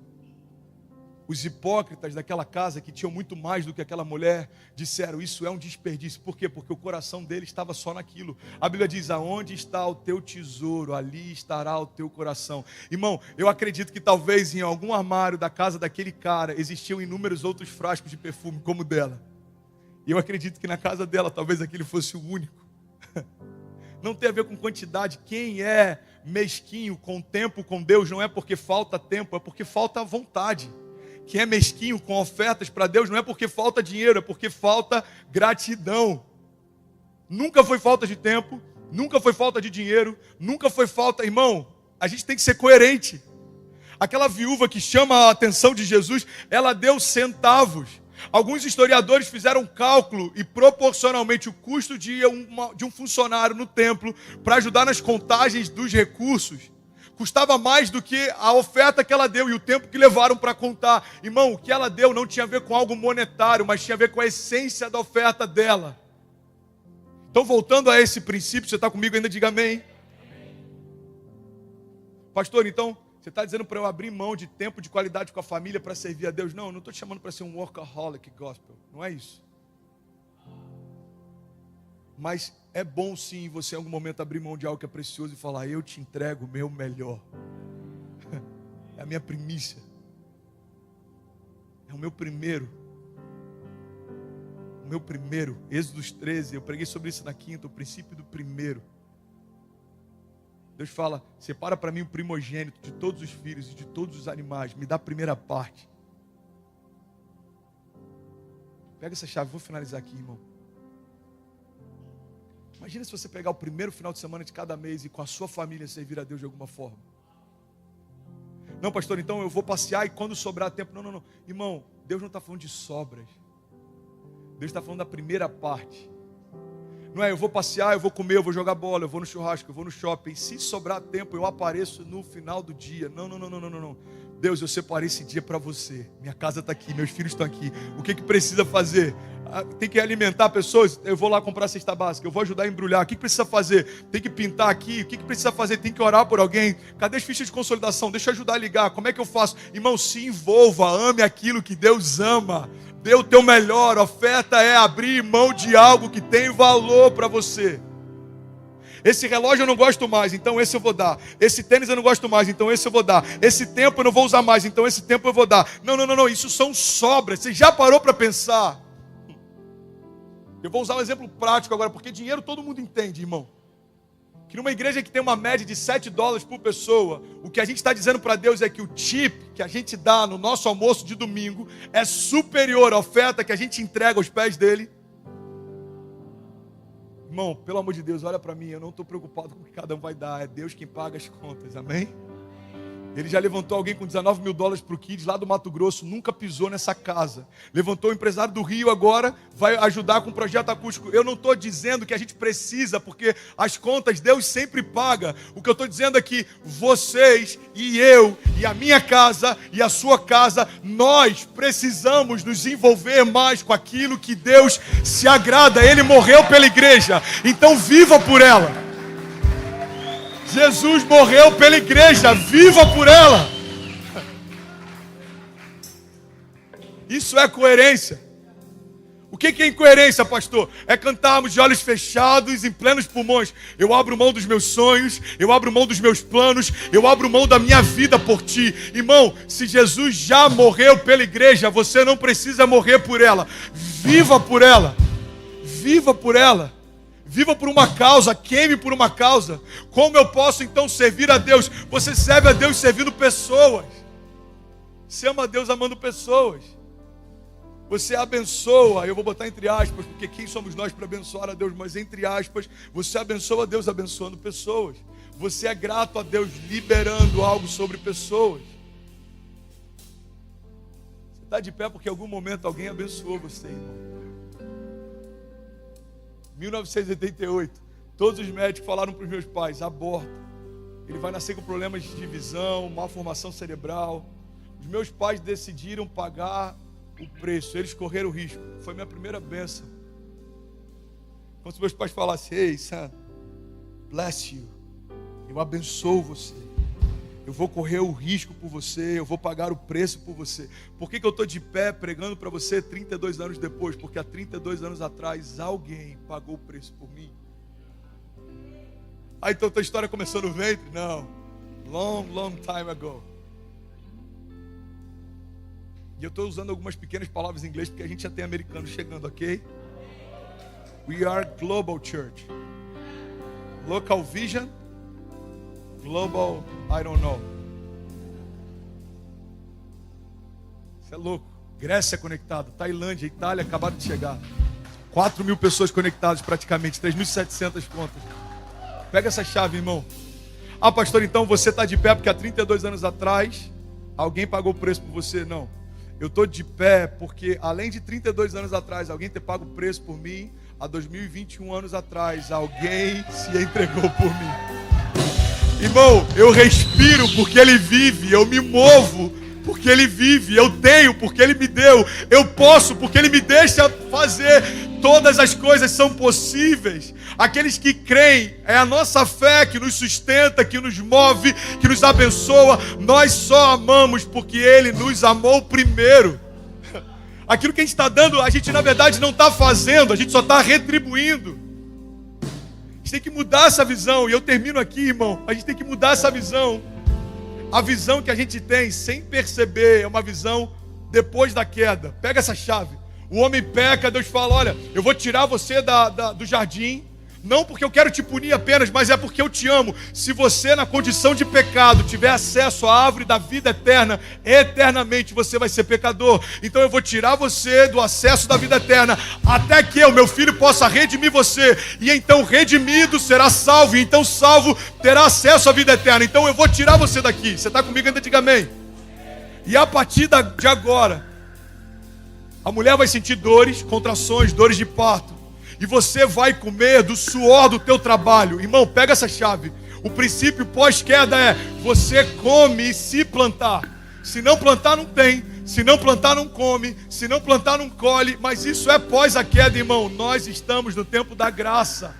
Os hipócritas daquela casa, que tinham muito mais do que aquela mulher, disseram, isso é um desperdício. Por quê? Porque o coração dele estava só naquilo. A Bíblia diz, aonde está o teu tesouro, ali estará o teu coração. Irmão, eu acredito que talvez em algum armário da casa daquele cara, existiam inúmeros outros frascos de perfume, como o dela. E eu acredito que na casa dela, talvez aquele fosse o único. Não tem a ver com quantidade. Quem é mesquinho com tempo com Deus não é porque falta tempo, é porque falta vontade. Quem é mesquinho com ofertas para Deus não é porque falta dinheiro, é porque falta gratidão. Nunca foi falta de tempo, nunca foi falta de dinheiro, nunca foi falta... Irmão, a gente tem que ser coerente. Aquela viúva que chama a atenção de Jesus, ela deu centavos. Alguns historiadores fizeram um cálculo e proporcionalmente o custo de um funcionário no templo para ajudar nas contagens dos recursos custava mais do que a oferta que ela deu e o tempo que levaram para contar. Irmão, o que ela deu não tinha a ver com algo monetário, mas tinha a ver com a essência da oferta dela. Então, voltando a esse princípio, você está comigo ainda? Diga amém. Pastor, então... Você está dizendo para eu abrir mão de tempo de qualidade com a família para servir a Deus? Não, eu não estou te chamando para ser um workaholic gospel. Não é isso. Mas é bom sim você em algum momento abrir mão de algo que é precioso e falar, eu te entrego o meu melhor. É a minha primícia. É o meu primeiro. O meu primeiro. Êxodos 13, eu preguei sobre isso na quinta, o princípio do primeiro. Deus fala, separa para mim o primogênito de todos os filhos e de todos os animais, me dá a primeira parte. Pega essa chave, vou finalizar aqui, irmão. Imagina se você pegar o primeiro final de semana de cada mês e com a sua família servir a Deus de alguma forma. Não, pastor, então eu vou passear e quando sobrar tempo... Não. Irmão, Deus não está falando de sobras. Deus está falando da primeira parte. Não é, eu vou passear, eu vou comer, eu vou jogar bola, eu vou no churrasco, eu vou no shopping. Se sobrar tempo, eu apareço no final do dia. Não. Deus, eu separei esse dia para você. Minha casa está aqui, meus filhos estão aqui. O que precisa fazer? Tem que alimentar pessoas? Eu vou lá comprar cesta básica. Eu vou ajudar a embrulhar. O que precisa fazer? Tem que pintar aqui. O que precisa fazer? Tem que orar por alguém. Cadê as fichas de consolidação? Deixa eu ajudar a ligar. Como é que eu faço? Irmão, se envolva. Ame aquilo que Deus ama. Dê o teu melhor. A oferta é abrir mão de algo que tem valor para você. Esse relógio eu não gosto mais, então esse eu vou dar. Esse tênis eu não gosto mais, então esse eu vou dar. Esse tempo eu não vou usar mais, então esse tempo eu vou dar. Não. Isso são sobras. Você já parou para pensar? Eu vou usar um exemplo prático agora, porque dinheiro todo mundo entende, irmão. Que numa igreja que tem uma média de $7 por pessoa, o que a gente está dizendo para Deus é que o tip que a gente dá no nosso almoço de domingo é superior à oferta que a gente entrega aos pés dele. Irmão, pelo amor de Deus, olha para mim, eu não estou preocupado com o que cada um vai dar, é Deus quem paga as contas, amém? Ele já levantou alguém com $19 mil para o Kids lá do Mato Grosso, nunca pisou nessa casa. Levantou o empresário do Rio agora, vai ajudar com o projeto acústico. Eu não estou dizendo que a gente precisa, porque as contas Deus sempre paga. O que eu estou dizendo é que vocês e eu, e a minha casa, e a sua casa, nós precisamos nos envolver mais com aquilo que Deus se agrada. Ele morreu pela igreja, então viva por ela. Jesus morreu pela igreja, viva por ela. Isso é coerência. O que é incoerência, pastor? É cantarmos de olhos fechados, em plenos pulmões. Eu abro mão dos meus sonhos, eu abro mão dos meus planos, eu abro mão da minha vida por ti. Irmão, se Jesus já morreu pela igreja, você não precisa morrer por ela. Viva por ela. Viva por ela. Viva por uma causa, queime por uma causa. Como eu posso então servir a Deus? Você serve a Deus servindo pessoas. Você ama a Deus amando pessoas. Você abençoa, eu vou botar entre aspas, porque quem somos nós para abençoar a Deus? Mas entre aspas, você abençoa a Deus abençoando pessoas. Você é grato a Deus liberando algo sobre pessoas. Você está de pé porque em algum momento alguém abençoou você, irmão. 1988, todos os médicos falaram para os meus pais: aborta. Ele vai nascer com problemas de visão, malformação cerebral. Os meus pais decidiram pagar o preço, eles correram o risco. Foi minha primeira bênção. Como se meus pais falassem: hey, son, bless you. Eu abençoo você. Eu vou correr o risco por você. Eu vou pagar o preço por você. Por que eu estou de pé pregando para você 32 anos depois? Porque há 32 anos atrás alguém pagou o preço por mim. Ah, então tua história começou no ventre? Não. Long time ago. E eu estou usando algumas pequenas palavras em inglês porque a gente já tem americano chegando, ok? We are global church. Local vision. Global, I don't know. Isso é louco. Grécia conectada, Tailândia, Itália acabaram de chegar. 4.000 pessoas conectadas praticamente, 3.700 contas. Pega essa chave, irmão. Ah, pastor, então você está de pé porque há 32 anos atrás alguém pagou o preço por você? Não. Eu estou de pé porque além de 32 anos atrás alguém ter pago o preço por mim, há 2021 anos atrás alguém se entregou por mim. Irmão, eu respiro porque Ele vive, eu me movo porque Ele vive, eu tenho porque Ele me deu, eu posso porque Ele me deixa fazer, todas as coisas são possíveis. Aqueles que creem, é a nossa fé que nos sustenta, que nos move, que nos abençoa. Nós só amamos porque Ele nos amou primeiro. Aquilo que a gente está dando, a gente na verdade não está fazendo, a gente só está retribuindo. A gente tem que mudar essa visão. E eu termino aqui, irmão. A gente tem que mudar essa visão. A visão que a gente tem sem perceber é uma visão depois da queda. Pega essa chave. O homem peca, Deus fala: olha, eu vou tirar você do jardim. Não porque eu quero te punir apenas, mas é porque eu te amo. Se você na condição de pecado tiver acesso à árvore da vida eterna, eternamente você vai ser pecador. Então eu vou tirar você do acesso da vida eterna, até que eu, meu filho, possa redimir você. E então redimido será salvo, e então salvo terá acesso à vida eterna. Então eu vou tirar você daqui. Você está comigo? Ainda diga amém. E a partir de agora, a mulher vai sentir dores, contrações, dores de parto. E você vai comer do suor do teu trabalho. Irmão, pega essa chave. O princípio pós-queda é: você come se plantar. Se não plantar, não tem. Se não plantar, não come. Se não plantar, não colhe. Mas isso é pós a queda, irmão. Nós estamos no tempo da graça.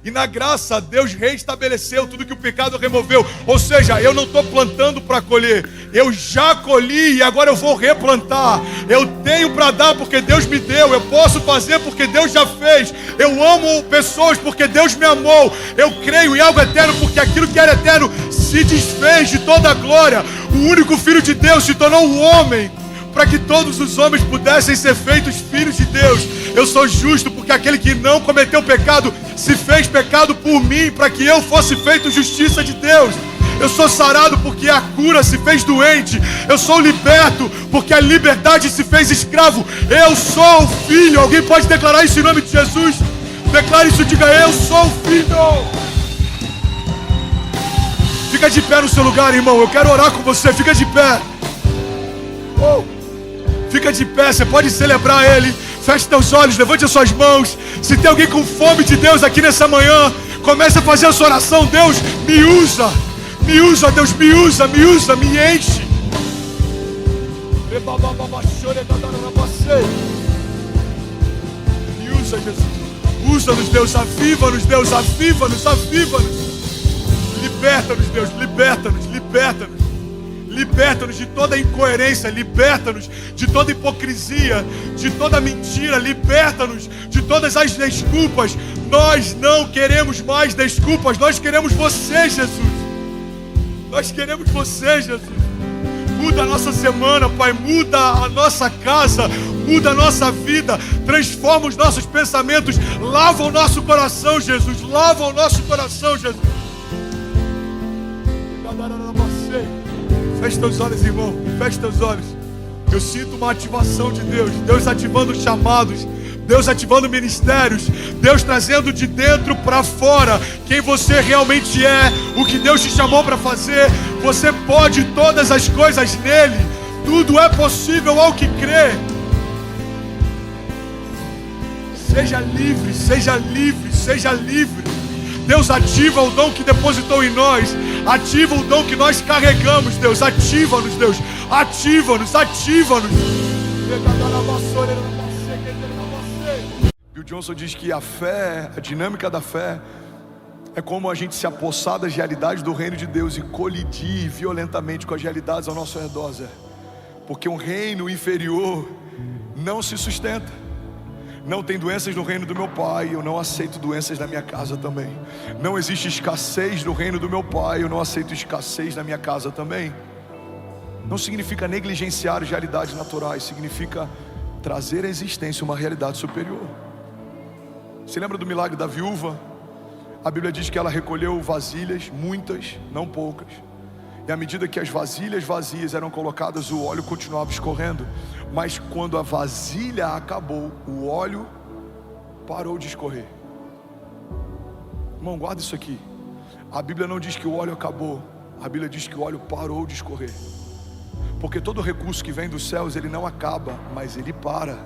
E na graça, Deus reestabeleceu tudo que o pecado removeu. Ou seja, eu não estou plantando para colher. Eu já colhi e agora eu vou replantar. Eu tenho para dar porque Deus me deu. Eu posso fazer porque Deus já fez. Eu amo pessoas porque Deus me amou. Eu creio em algo eterno porque aquilo que era eterno se desfez de toda a glória. O único Filho de Deus se tornou um homem para que todos os homens pudessem ser feitos filhos de Deus. Eu sou justo porque aquele que não cometeu pecado se fez pecado por mim, para que eu fosse feito justiça de Deus. Eu sou sarado porque a cura se fez doente. Eu sou liberto porque a liberdade se fez escravo. Eu sou o filho. Alguém pode declarar isso em nome de Jesus? Declare isso, diga: eu sou o filho. Fica de pé no seu lugar, irmão. Eu quero orar com você. Fica de pé. Fica de pé, você pode celebrar Ele. Feche teus olhos, levante as suas mãos. Se tem alguém com fome de Deus aqui nessa manhã, comece a fazer a sua oração. Deus, me usa. Me usa, Deus, me usa, me usa, me enche. Me usa, Jesus. Usa-nos, Deus, aviva-nos, Deus, aviva-nos, aviva-nos. Liberta-nos, Deus, liberta-nos, liberta-nos. Liberta-nos de toda incoerência, liberta-nos de toda hipocrisia, de toda mentira, liberta-nos de todas as desculpas. Nós não queremos mais desculpas, nós queremos você, Jesus. Nós queremos você, Jesus. Muda a nossa semana, Pai, muda a nossa casa, muda a nossa vida, transforma os nossos pensamentos, lava o nosso coração, Jesus, lava o nosso coração, Jesus. Feche teus olhos, irmão. Feche teus olhos. Eu sinto uma ativação de Deus. Deus ativando chamados, Deus ativando ministérios, Deus trazendo de dentro para fora quem você realmente é, o que Deus te chamou para fazer. Você pode todas as coisas nele. Tudo é possível ao que crê. Seja livre, seja livre, seja livre. Deus ativa o dom que depositou em nós. Ativa o dom que nós carregamos, Deus. Ativa-nos, Deus. Ativa-nos, ativa-nos. Bill Johnson diz que a fé, a dinâmica da fé, é como a gente se apossar das realidades do reino de Deus e colidir violentamente com as realidades ao nosso redor, Zé. Porque um reino inferior não se sustenta. Não tem doenças no reino do meu pai, eu não aceito doenças na minha casa também. Não existe escassez no reino do meu pai, eu não aceito escassez na minha casa também. Não significa negligenciar as realidades naturais, significa trazer à existência uma realidade superior. Você lembra do milagre da viúva? A Bíblia diz que ela recolheu vasilhas, muitas, não poucas. E à medida que as vasilhas vazias eram colocadas, o óleo continuava escorrendo. Mas quando a vasilha acabou, o óleo parou de escorrer. Irmão, guarda isso aqui. A Bíblia não diz que o óleo acabou. A Bíblia diz que o óleo parou de escorrer. Porque todo recurso que vem dos céus, ele não acaba, mas ele para.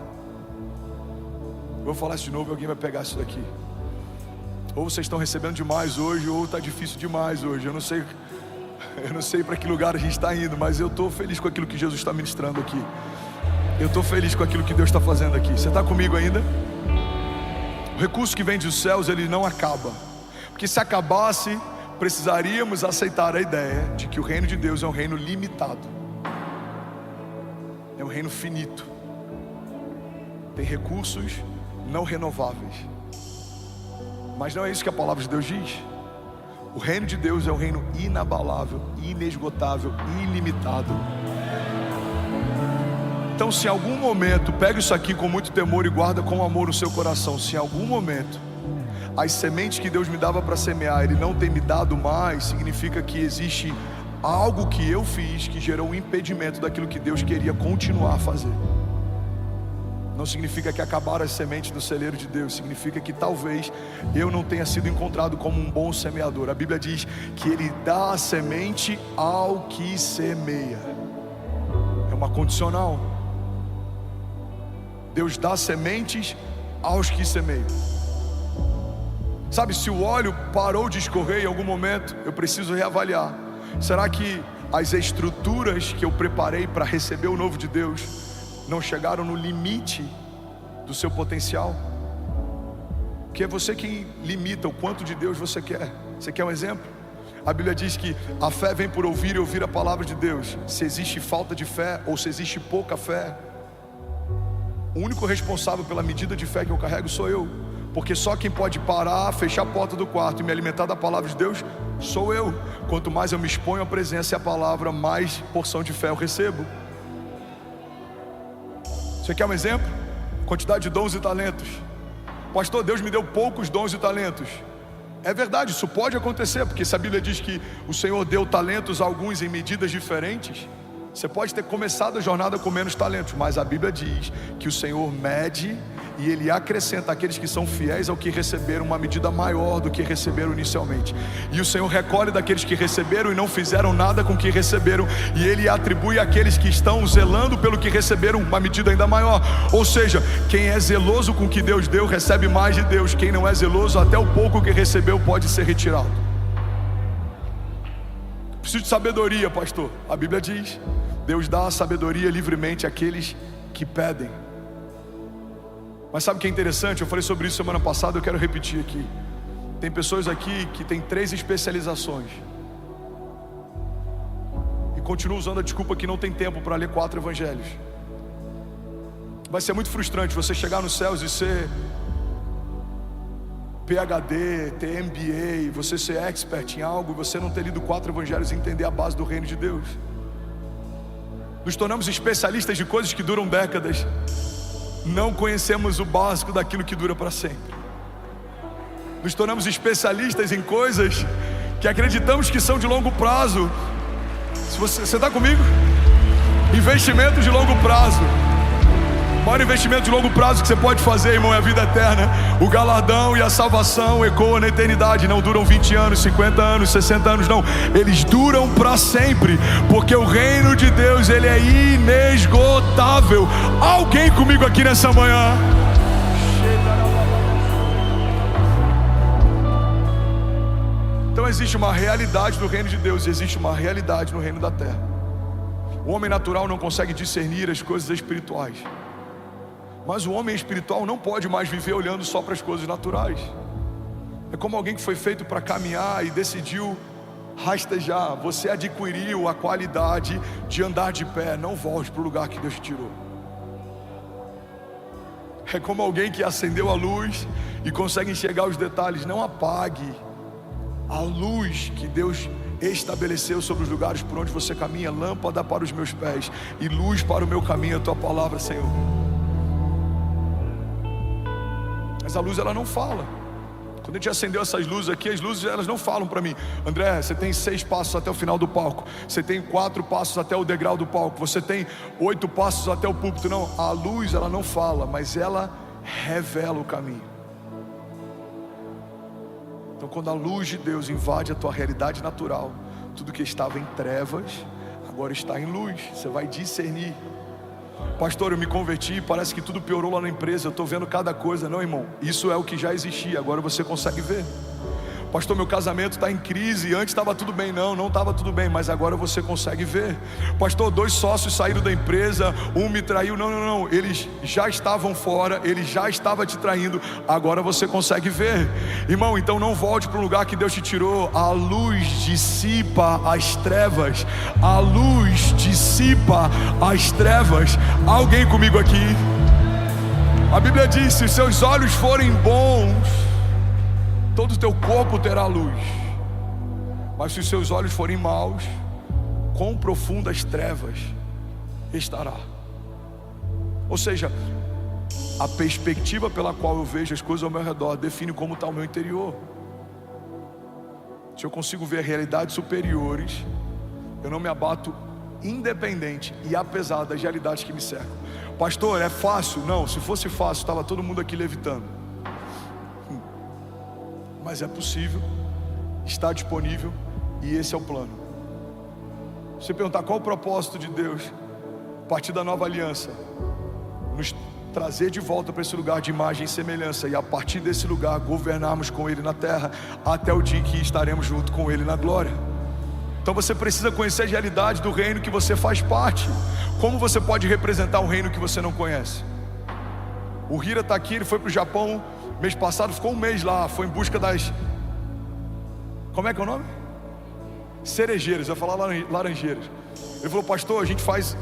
Vou falar isso de novo e alguém vai pegar isso daqui. Ou vocês estão recebendo demais hoje, ou está difícil demais hoje. Eu não sei para que lugar a gente está indo, mas eu estou feliz com aquilo que Jesus está ministrando aqui. Eu estou feliz com aquilo que Deus está fazendo aqui. Você está comigo ainda? O recurso que vem dos céus, ele não acaba. Porque se acabasse, precisaríamos aceitar a ideia de que o reino de Deus é um reino limitado. É um reino finito. Tem recursos não renováveis. Mas não é isso que a palavra de Deus diz. O reino de Deus é um reino inabalável, inesgotável, ilimitado. Então, se em algum momento, pega isso aqui com muito temor e guarda com amor no seu coração. Se em algum momento as sementes que Deus me dava para semear, Ele não tem me dado mais, significa que existe algo que eu fiz que gerou um impedimento daquilo que Deus queria continuar a fazer. Não significa que acabaram as sementes do celeiro de Deus. Significa que talvez eu não tenha sido encontrado como um bom semeador. A Bíblia diz que Ele dá a semente ao que semeia. É uma condicional. Deus dá sementes aos que semeiam. Sabe, se o óleo parou de escorrer em algum momento, eu preciso reavaliar. Será que as estruturas que eu preparei para receber o novo de Deus não chegaram no limite do seu potencial? Porque é você quem limita o quanto de Deus você quer. Você quer um exemplo? A Bíblia diz que a fé vem por ouvir e ouvir a palavra de Deus. Se existe falta de fé ou se existe pouca fé, o único responsável pela medida de fé que eu carrego sou eu. Porque só quem pode parar, fechar a porta do quarto e me alimentar da palavra de Deus sou eu. Quanto mais eu me exponho à presença e à palavra, mais porção de fé eu recebo. Você quer um exemplo? Quantidade de dons e talentos. Pastor, Deus me deu poucos dons e talentos. É verdade, isso pode acontecer, porque se a Bíblia diz que o Senhor deu talentos a alguns em medidas diferentes, você pode ter começado a jornada com menos talentos, mas a Bíblia diz que o Senhor mede e Ele acrescenta àqueles que são fiéis ao que receberam uma medida maior do que receberam inicialmente. E o Senhor recolhe daqueles que receberam e não fizeram nada com o que receberam, e Ele atribui àqueles que estão zelando pelo que receberam uma medida ainda maior. Ou seja, quem é zeloso com o que Deus deu, recebe mais de Deus. Quem não é zeloso, até o pouco que recebeu pode ser retirado. Preciso de sabedoria, pastor. A Bíblia diz: Deus dá a sabedoria livremente àqueles que pedem. Mas sabe o que é interessante? Eu falei sobre isso semana passada, eu quero repetir aqui. Tem pessoas aqui que têm 3 especializações e continuam usando a desculpa que não tem tempo para ler 4 evangelhos. Vai ser muito frustrante você chegar nos céus e ser PhD, ter MBA, você ser expert em algo e você não ter lido 4 evangelhos e entender a base do reino de Deus. Nos tornamos especialistas de coisas que duram décadas. Não conhecemos o básico daquilo que dura para sempre. Nos tornamos especialistas em coisas que acreditamos que são de longo prazo. Se você está comigo? Investimento de longo prazo. O maior investimento de longo prazo que você pode fazer, irmão, é a vida eterna. O galardão e a salvação ecoam na eternidade. Não duram 20 anos, 50 anos, 60 anos, não. Eles duram para sempre, porque o reino de Deus, ele é inesgotável. Alguém comigo aqui nessa manhã? Então existe uma realidade do reino de Deus e existe uma realidade no reino da terra. O homem natural não consegue discernir as coisas espirituais, mas o homem espiritual não pode mais viver olhando só para as coisas naturais. É como alguém que foi feito para caminhar e decidiu rastejar. Você adquiriu a qualidade de andar de pé. Não volte para o lugar que Deus te tirou. É como alguém que acendeu a luz e consegue enxergar os detalhes. Não apague a luz que Deus estabeleceu sobre os lugares por onde você caminha. Lâmpada para os meus pés e luz para o meu caminho, a tua palavra, Senhor. Mas a luz, ela não fala. Quando a gente acendeu essas luzes aqui, as luzes, elas não falam para mim: André, você tem 6 passos até o final do palco, você tem 4 passos até o degrau do palco, você tem 8 passos até o púlpito. Não, a luz, ela não fala, mas ela revela o caminho. Então quando a luz de Deus invade a tua realidade natural, tudo que estava em trevas agora está em luz. Você vai discernir. Pastor, eu me converti, parece que tudo piorou lá na empresa, eu estou vendo cada coisa. Não, irmão, isso é o que já existia, agora você consegue ver. Pastor, meu casamento está em crise, antes estava tudo bem. Não estava tudo bem, mas agora você consegue ver. Pastor, 2 sócios saíram da empresa, um me traiu. Não, eles já estavam fora, ele já estava te traindo, agora você consegue ver. Irmão, então não volte para o lugar que Deus te tirou. A luz dissipa as trevas. A luz dissipa as trevas. Alguém comigo aqui? A Bíblia diz: se seus olhos forem bons, todo o teu corpo terá luz. Mas se os seus olhos forem maus, quão profundas trevas estará. Ou seja, a perspectiva pela qual eu vejo as coisas ao meu redor define como está o meu interior. Se eu consigo ver realidades superiores, eu não me abato, independente e apesar das realidades que me cercam. Pastor, é fácil? Não, se fosse fácil estava todo mundo aqui levitando. Mas é possível, está disponível e esse é o plano. Se você perguntar qual o propósito de Deus a partir da nova aliança, nos trazer de volta para esse lugar de imagem e semelhança, e a partir desse lugar governarmos com Ele na terra, até o dia em que estaremos junto com Ele na glória. Então você precisa conhecer a realidade do reino que você faz parte. Como você pode representar um reino que você não conhece? O Hira está aqui, ele foi para o Japão mês passado, ficou 1 mês lá, foi em busca das... Como é que é o nome? Cerejeiras, eu ia falar laranjeiras. Ele falou: pastor, a gente faz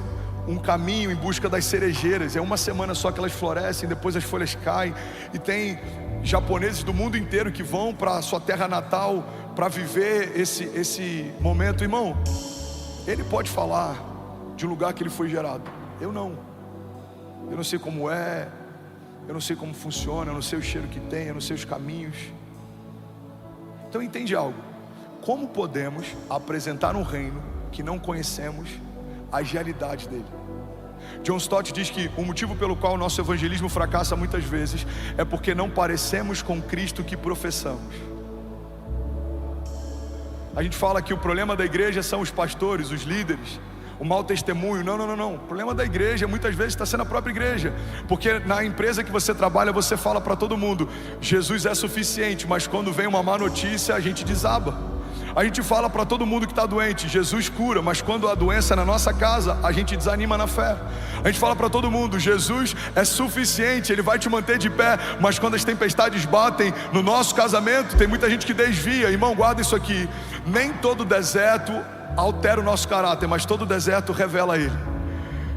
um caminho em busca das cerejeiras. É 1 semana só que elas florescem, depois as folhas caem. E tem japoneses do mundo inteiro que vão para a sua terra natal para viver esse momento. Irmão, ele pode falar de um lugar que ele foi gerado. Eu não sei como é, eu não sei como funciona, eu não sei o cheiro que tem, eu não sei os caminhos. Então entende algo: como podemos apresentar um reino que não conhecemos as realidades dele? John Stott diz que o motivo pelo qual o nosso evangelismo fracassa muitas vezes é porque não parecemos com Cristo que professamos. A gente fala que o problema da igreja são os pastores, os líderes, o mau testemunho. Não. O problema da igreja muitas vezes está sendo a própria igreja. Porque na empresa que você trabalha, você fala para todo mundo: Jesus é suficiente, mas quando vem uma má notícia, a gente desaba. A gente fala para todo mundo que está doente: Jesus cura, mas quando a doença é na nossa casa, a gente desanima na fé. A gente fala para todo mundo: Jesus é suficiente, Ele vai te manter de pé, mas quando as tempestades batem no nosso casamento, tem muita gente que desvia. Irmão, guarda isso aqui: nem todo deserto altera o nosso caráter, mas todo deserto revela Ele.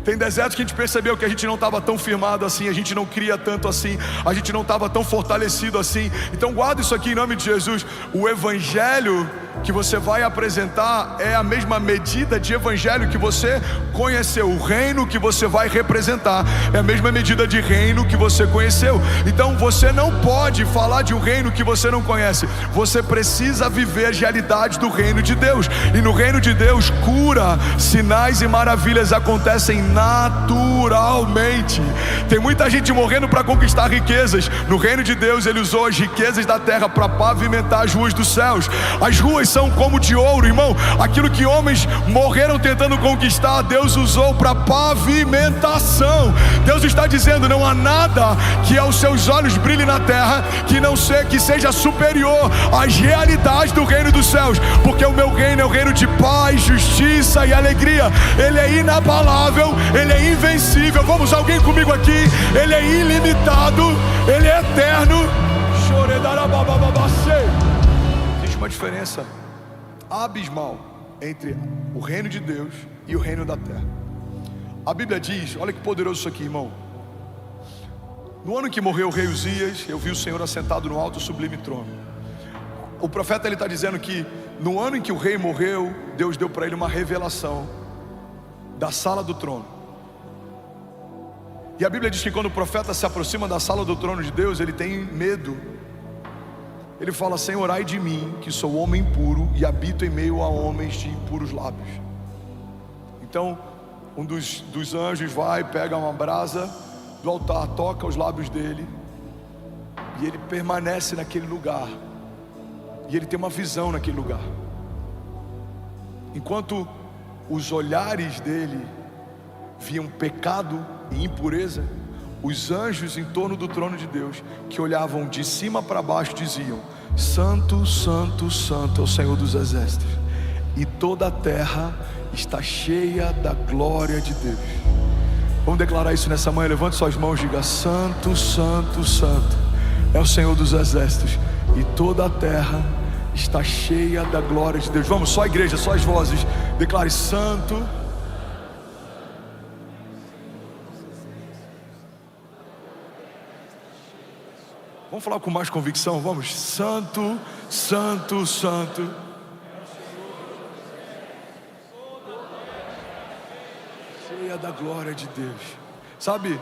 Tem desertos que a gente percebeu que a gente não estava tão firmado assim, a gente não cria tanto assim, a gente não estava tão fortalecido assim. Então guarda isso aqui em nome de Jesus: o Evangelho que você vai apresentar é a mesma medida de evangelho que você conheceu. O reino que você vai representar é a mesma medida de reino que você conheceu. Então você não pode falar de um reino que você não conhece. Você precisa viver as realidades do reino de Deus. E no reino de Deus, cura, sinais e maravilhas acontecem naturalmente. Tem muita gente morrendo para conquistar riquezas. No reino de Deus, Ele usou as riquezas da terra para pavimentar as ruas dos céus. As ruas são como de ouro, irmão. Aquilo que homens morreram tentando conquistar, Deus usou para pavimentação. Deus está dizendo: não há nada que aos seus olhos brilhe na terra que seja superior às realidades do reino dos céus, porque o meu reino é o reino de paz, justiça e alegria. Ele é inabalável, Ele é invencível. Vamos, alguém comigo aqui? Ele é ilimitado, Ele é eterno. Existe uma diferença abismal entre o reino de Deus e o reino da terra. A Bíblia diz, olha que poderoso isso aqui, irmão. No ano em que morreu o rei Uzias, eu vi o Senhor assentado no alto sublime trono. O profeta está dizendo que no ano em que o rei morreu, Deus deu para ele uma revelação da sala do trono. E a Bíblia diz que quando o profeta se aproxima da sala do trono de Deus, ele tem medo. Ele fala: Senhor, ai de mim, que sou homem impuro e habito em meio a homens de impuros lábios. Então um dos anjos vai, pega uma brasa do altar, toca os lábios dele, e ele permanece naquele lugar. E ele tem uma visão naquele lugar. Enquanto os olhares dele viam pecado e impureza, os anjos em torno do trono de Deus, que olhavam de cima para baixo, diziam: Santo, Santo, Santo é o Senhor dos exércitos, e toda a terra está cheia da glória de Deus. Vamos declarar isso nessa manhã. Levante suas mãos e diga: Santo, Santo, Santo é o Senhor dos exércitos, e toda a terra está cheia da glória de Deus. Vamos, só a igreja, só as vozes. Declare: Santo. Vamos falar com mais convicção, vamos. Santo, Santo, Santo. Cheia da glória de Deus. Sabe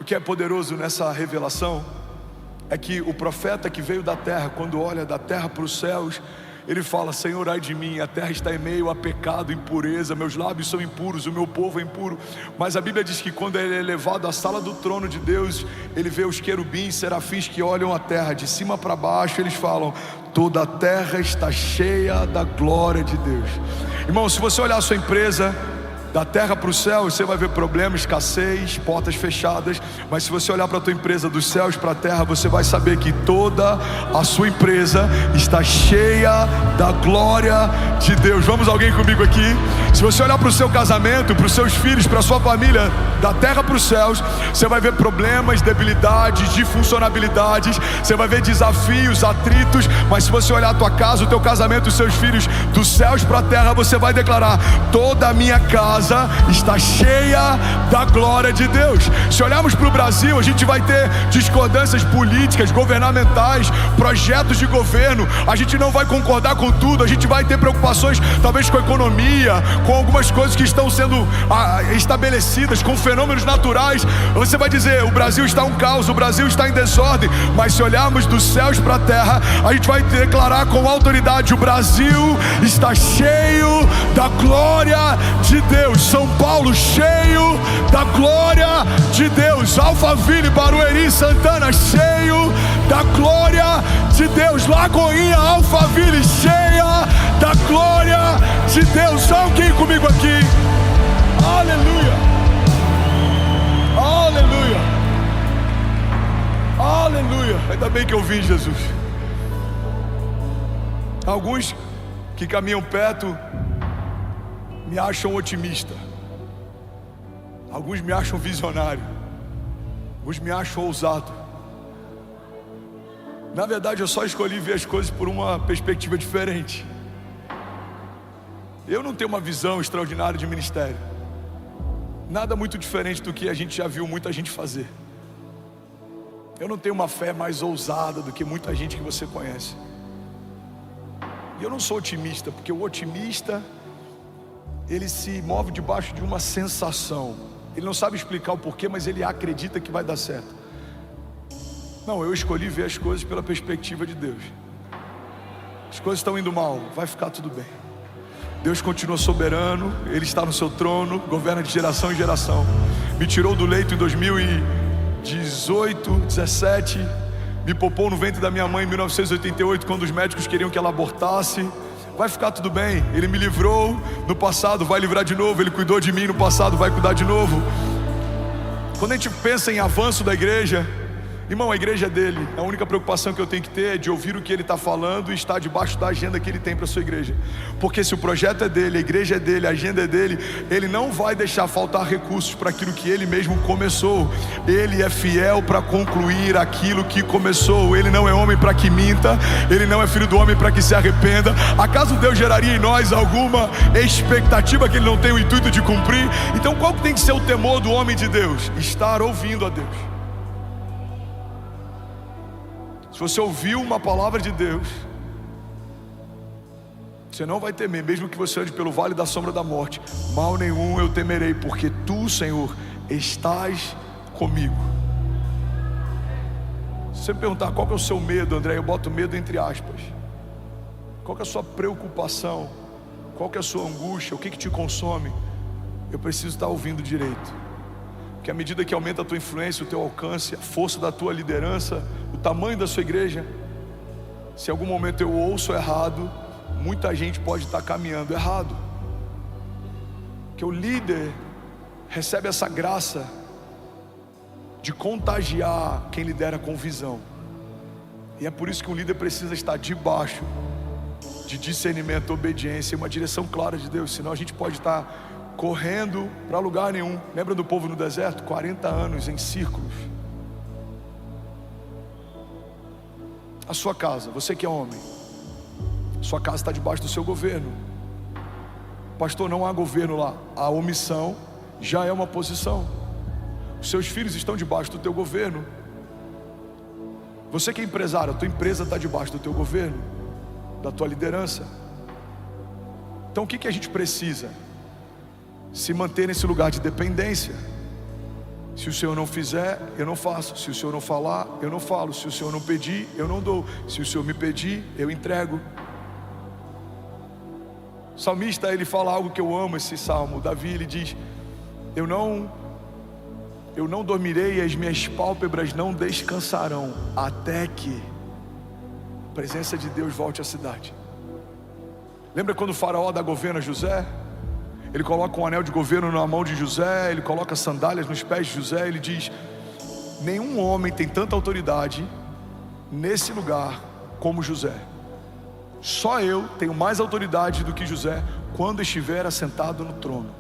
o que é poderoso nessa revelação? É que o profeta que veio da terra, quando olha da terra para os céus, ele fala: Senhor, ai de mim, a terra está em meio a pecado, impureza, meus lábios são impuros, o meu povo é impuro. Mas a Bíblia diz que quando ele é levado à sala do trono de Deus, ele vê os querubins, serafins que olham a terra de cima para baixo. Eles falam: toda a terra está cheia da glória de Deus. Irmão, se você olhar a sua empresa da terra para os céus, você vai ver problema, escassez, portas fechadas. Mas se você olhar para a tua empresa dos céus para a terra, você vai saber que toda a sua empresa está cheia da glória de Deus. Vamos, alguém comigo aqui? Se você olhar para o seu casamento, para os seus filhos, para a sua família, da terra para os céus, você vai ver problemas, debilidades, disfuncionalidades, você vai ver desafios, atritos. Mas se você olhar a tua casa, o teu casamento, os seus filhos, dos céus para a terra, você vai declarar: toda a minha casa está cheia da glória de Deus. Se olharmos para o Brasil, a gente vai ter discordâncias políticas, governamentais, projetos de governo. A gente não vai concordar com tudo. A gente vai ter preocupações talvez com a economia, com algumas coisas que estão sendo estabelecidas, com fenômenos naturais. Você vai dizer: o Brasil está um caos, o Brasil está em desordem. Mas se olharmos dos céus para a terra, a gente vai declarar com autoridade: o Brasil está cheio da glória de Deus. São Paulo cheio da glória de Deus. Alphaville, Barueri, Santana cheio da glória de Deus. Lagoinha, Alphaville cheia da glória de Deus. Alguém comigo aqui? Aleluia, aleluia, aleluia. Ainda bem que eu vi Jesus. Alguns que caminham perto me acham otimista, alguns me acham visionário, alguns me acham ousado. Na verdade, eu só escolhi ver as coisas por uma perspectiva diferente. Eu não tenho uma visão extraordinária de ministério, nada muito diferente do que a gente já viu muita gente fazer. Eu não tenho uma fé mais ousada do que muita gente que você conhece. E eu não sou otimista, porque o otimista, ele se move debaixo de uma sensação. Ele não sabe explicar o porquê, mas ele acredita que vai dar certo. Não, eu escolhi ver as coisas pela perspectiva de Deus. As coisas estão indo mal, vai ficar tudo bem. Deus continua soberano, Ele está no seu trono, governa de geração em geração. Me tirou do leito em 2018, 17, me poupou no ventre da minha mãe em 1988, quando os médicos queriam que ela abortasse. Vai ficar tudo bem, Ele me livrou no passado, vai livrar de novo. Ele cuidou de mim no passado, vai cuidar de novo. Quando a gente pensa em avanço da igreja, irmão, a igreja é dele. A única preocupação que eu tenho que ter é de ouvir o que ele está falando e estar debaixo da agenda que ele tem para a sua igreja. Porque se o projeto é dele, a igreja é dele, a agenda é dele, ele não vai deixar faltar recursos para aquilo que ele mesmo começou. Ele é fiel para concluir aquilo que começou. Ele não é homem para que minta, ele não é filho do homem para que se arrependa. Acaso Deus geraria em nós alguma expectativa que ele não tem o intuito de cumprir? Então qual que tem que ser o temor do homem de Deus? Estar ouvindo a Deus. Se você ouviu uma palavra de Deus, você não vai temer, mesmo que você ande pelo vale da sombra da morte. Mal nenhum eu temerei, porque tu, Senhor, estás comigo. Se você me perguntar qual que é o seu medo, André, eu boto medo entre aspas. Qual que é a sua preocupação? Qual que é a sua angústia? O que te consome? Eu preciso estar ouvindo direito. Porque à medida que aumenta a tua influência, o teu alcance, a força da tua liderança, o tamanho da sua igreja, se em algum momento eu ouço errado, muita gente pode estar caminhando errado. Porque o líder recebe essa graça de contagiar quem lidera com visão. E é por isso que um líder precisa estar debaixo de discernimento, obediência e uma direção clara de Deus. Senão a gente pode estar correndo para lugar nenhum. Lembra do povo no deserto? 40 anos em círculos. A sua casa, você que é homem, sua casa está debaixo do seu governo. Pastor, não há governo lá. A omissão já é uma posição. Os seus filhos estão debaixo do teu governo. Você que é empresário, a tua empresa está debaixo do teu governo, da tua liderança. Então o que a gente precisa? Se manter nesse lugar de dependência. Se o Senhor não fizer, eu não faço. Se o Senhor não falar, eu não falo. Se o Senhor não pedir, eu não dou. Se o Senhor me pedir, eu entrego. O salmista, ele fala algo que eu amo, esse salmo. Davi, ele diz: eu não dormirei e as minhas pálpebras não descansarão até que a presença de Deus volte à cidade. Lembra quando o faraó dá governo a José? Ele coloca um anel de governo na mão de José, ele coloca sandálias nos pés de José. Ele diz: nenhum homem tem tanta autoridade nesse lugar como José. Só eu tenho mais autoridade do que José quando estiver assentado no trono.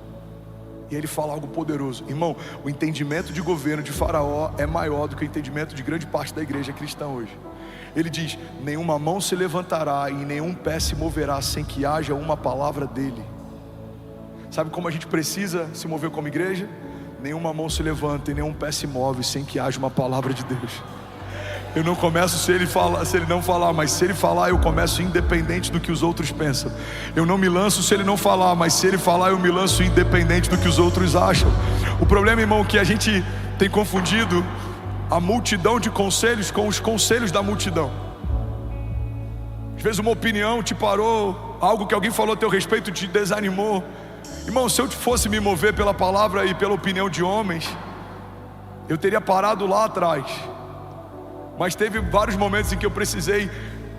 E ele fala algo poderoso. Irmão, o entendimento de governo de Faraó é maior do que o entendimento de grande parte da igreja cristã hoje. Ele diz: nenhuma mão se levantará e nenhum pé se moverá sem que haja uma palavra dele. Sabe como a gente precisa se mover como igreja? Nenhuma mão se levanta e nenhum pé se move sem que haja uma palavra de Deus. Eu não começo se ele não falar, mas se ele falar, eu começo independente do que os outros pensam. Eu não me lanço se ele não falar, mas se ele falar, eu me lanço independente do que os outros acham. O problema, irmão, é que a gente tem confundido a multidão de conselhos com os conselhos da multidão. Às vezes uma opinião te parou, algo que alguém falou a teu respeito te desanimou. Irmão, se eu fosse me mover pela palavra e pela opinião de homens, eu teria parado lá atrás. Mas teve vários momentos em que eu precisei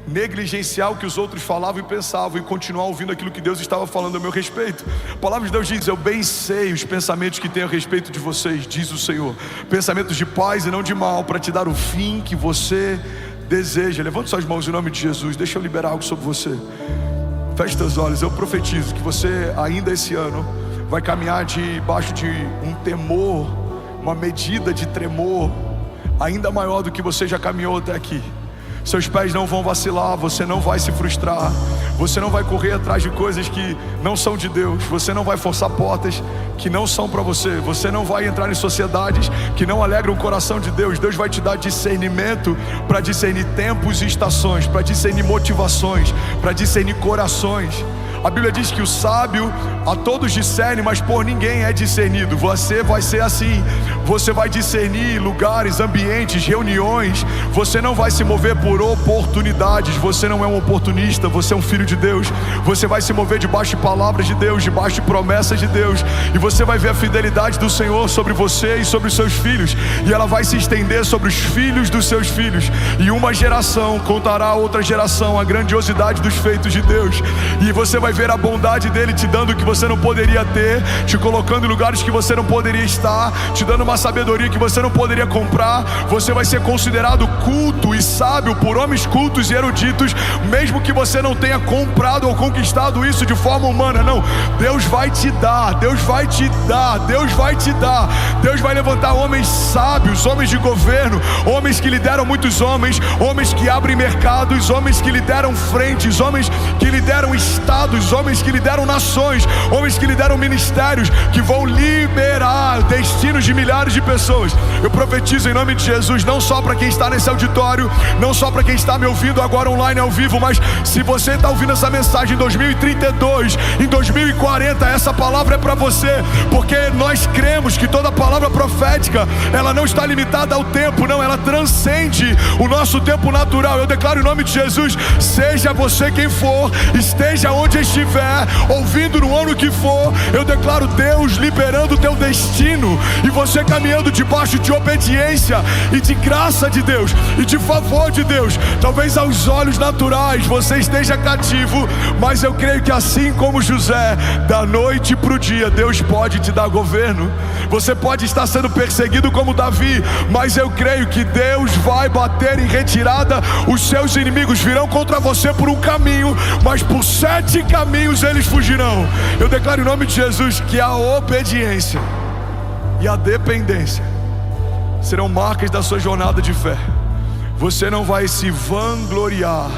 negligenciar o que os outros falavam e pensavam e continuar ouvindo aquilo que Deus estava falando a meu respeito. A palavra de Deus diz: eu bem sei os pensamentos que tenho a respeito de vocês, diz o Senhor, pensamentos de paz e não de mal, para te dar o fim que você deseja. Levante suas mãos em nome de Jesus. Deixa eu liberar algo sobre você. Feche seus olhos. Eu profetizo que você ainda esse ano vai caminhar debaixo de um temor, uma medida de tremor ainda maior do que você já caminhou até aqui. Seus pés não vão vacilar, você não vai se frustrar, você não vai correr atrás de coisas que não são de Deus, você não vai forçar portas que não são para você, você não vai entrar em sociedades que não alegram o coração de Deus. Deus vai te dar discernimento para discernir tempos e estações, para discernir motivações, para discernir corações. A Bíblia diz que o sábio a todos discerne, mas por ninguém é discernido. Você vai ser assim, você vai discernir lugares, ambientes, reuniões. Você não vai se mover por oportunidades, você não é um oportunista, você é um filho de Deus. Você vai se mover debaixo de palavras de Deus, debaixo de promessas de Deus, e você vai ver a fidelidade do Senhor sobre você e sobre os seus filhos, e ela vai se estender sobre os filhos dos seus filhos, e uma geração contará a outra geração a grandiosidade dos feitos de Deus, e você vai ver a bondade dele te dando o que você não poderia ter, te colocando em lugares que você não poderia estar, te dando uma sabedoria que você não poderia comprar. Você vai ser considerado culto e sábio por homens cultos e eruditos, mesmo que você não tenha comprado ou conquistado isso de forma humana. Não, Deus vai te dar, Deus vai te dar, Deus vai te dar. Deus vai levantar homens sábios, homens de governo, homens que lideram muitos homens, homens que abrem mercados, homens que lideram frentes, homens que lideram estados, homens que lideram nações, homens que lideram ministérios, que vão liberar destinos de milhares de pessoas. Eu profetizo em nome de Jesus, não só para quem está nesse auditório, não só para quem está me ouvindo agora online ao vivo, mas se você está ouvindo essa mensagem em 2032, em 2040, essa palavra é para você, porque nós cremos que toda palavra profética, ela não está limitada ao tempo, não, ela transcende o nosso tempo natural. Eu declaro em nome de Jesus, seja você quem for, esteja onde estiver, ouvindo no ano que for, eu declaro Deus liberando o teu destino, e você caminhando debaixo de obediência e de graça de Deus e de favor de Deus. Talvez aos olhos naturais você esteja cativo, mas eu creio que assim como José, da noite para o dia, Deus pode te dar governo. Você pode estar sendo perseguido como Davi, mas eu creio que Deus vai bater em retirada. Os seus inimigos virão contra você por um caminho, mas por 7 caminhos eles fugirão. Eu declaro em nome de Jesus que a obediência e a dependência serão marcas da sua jornada de fé. Você não vai se vangloriar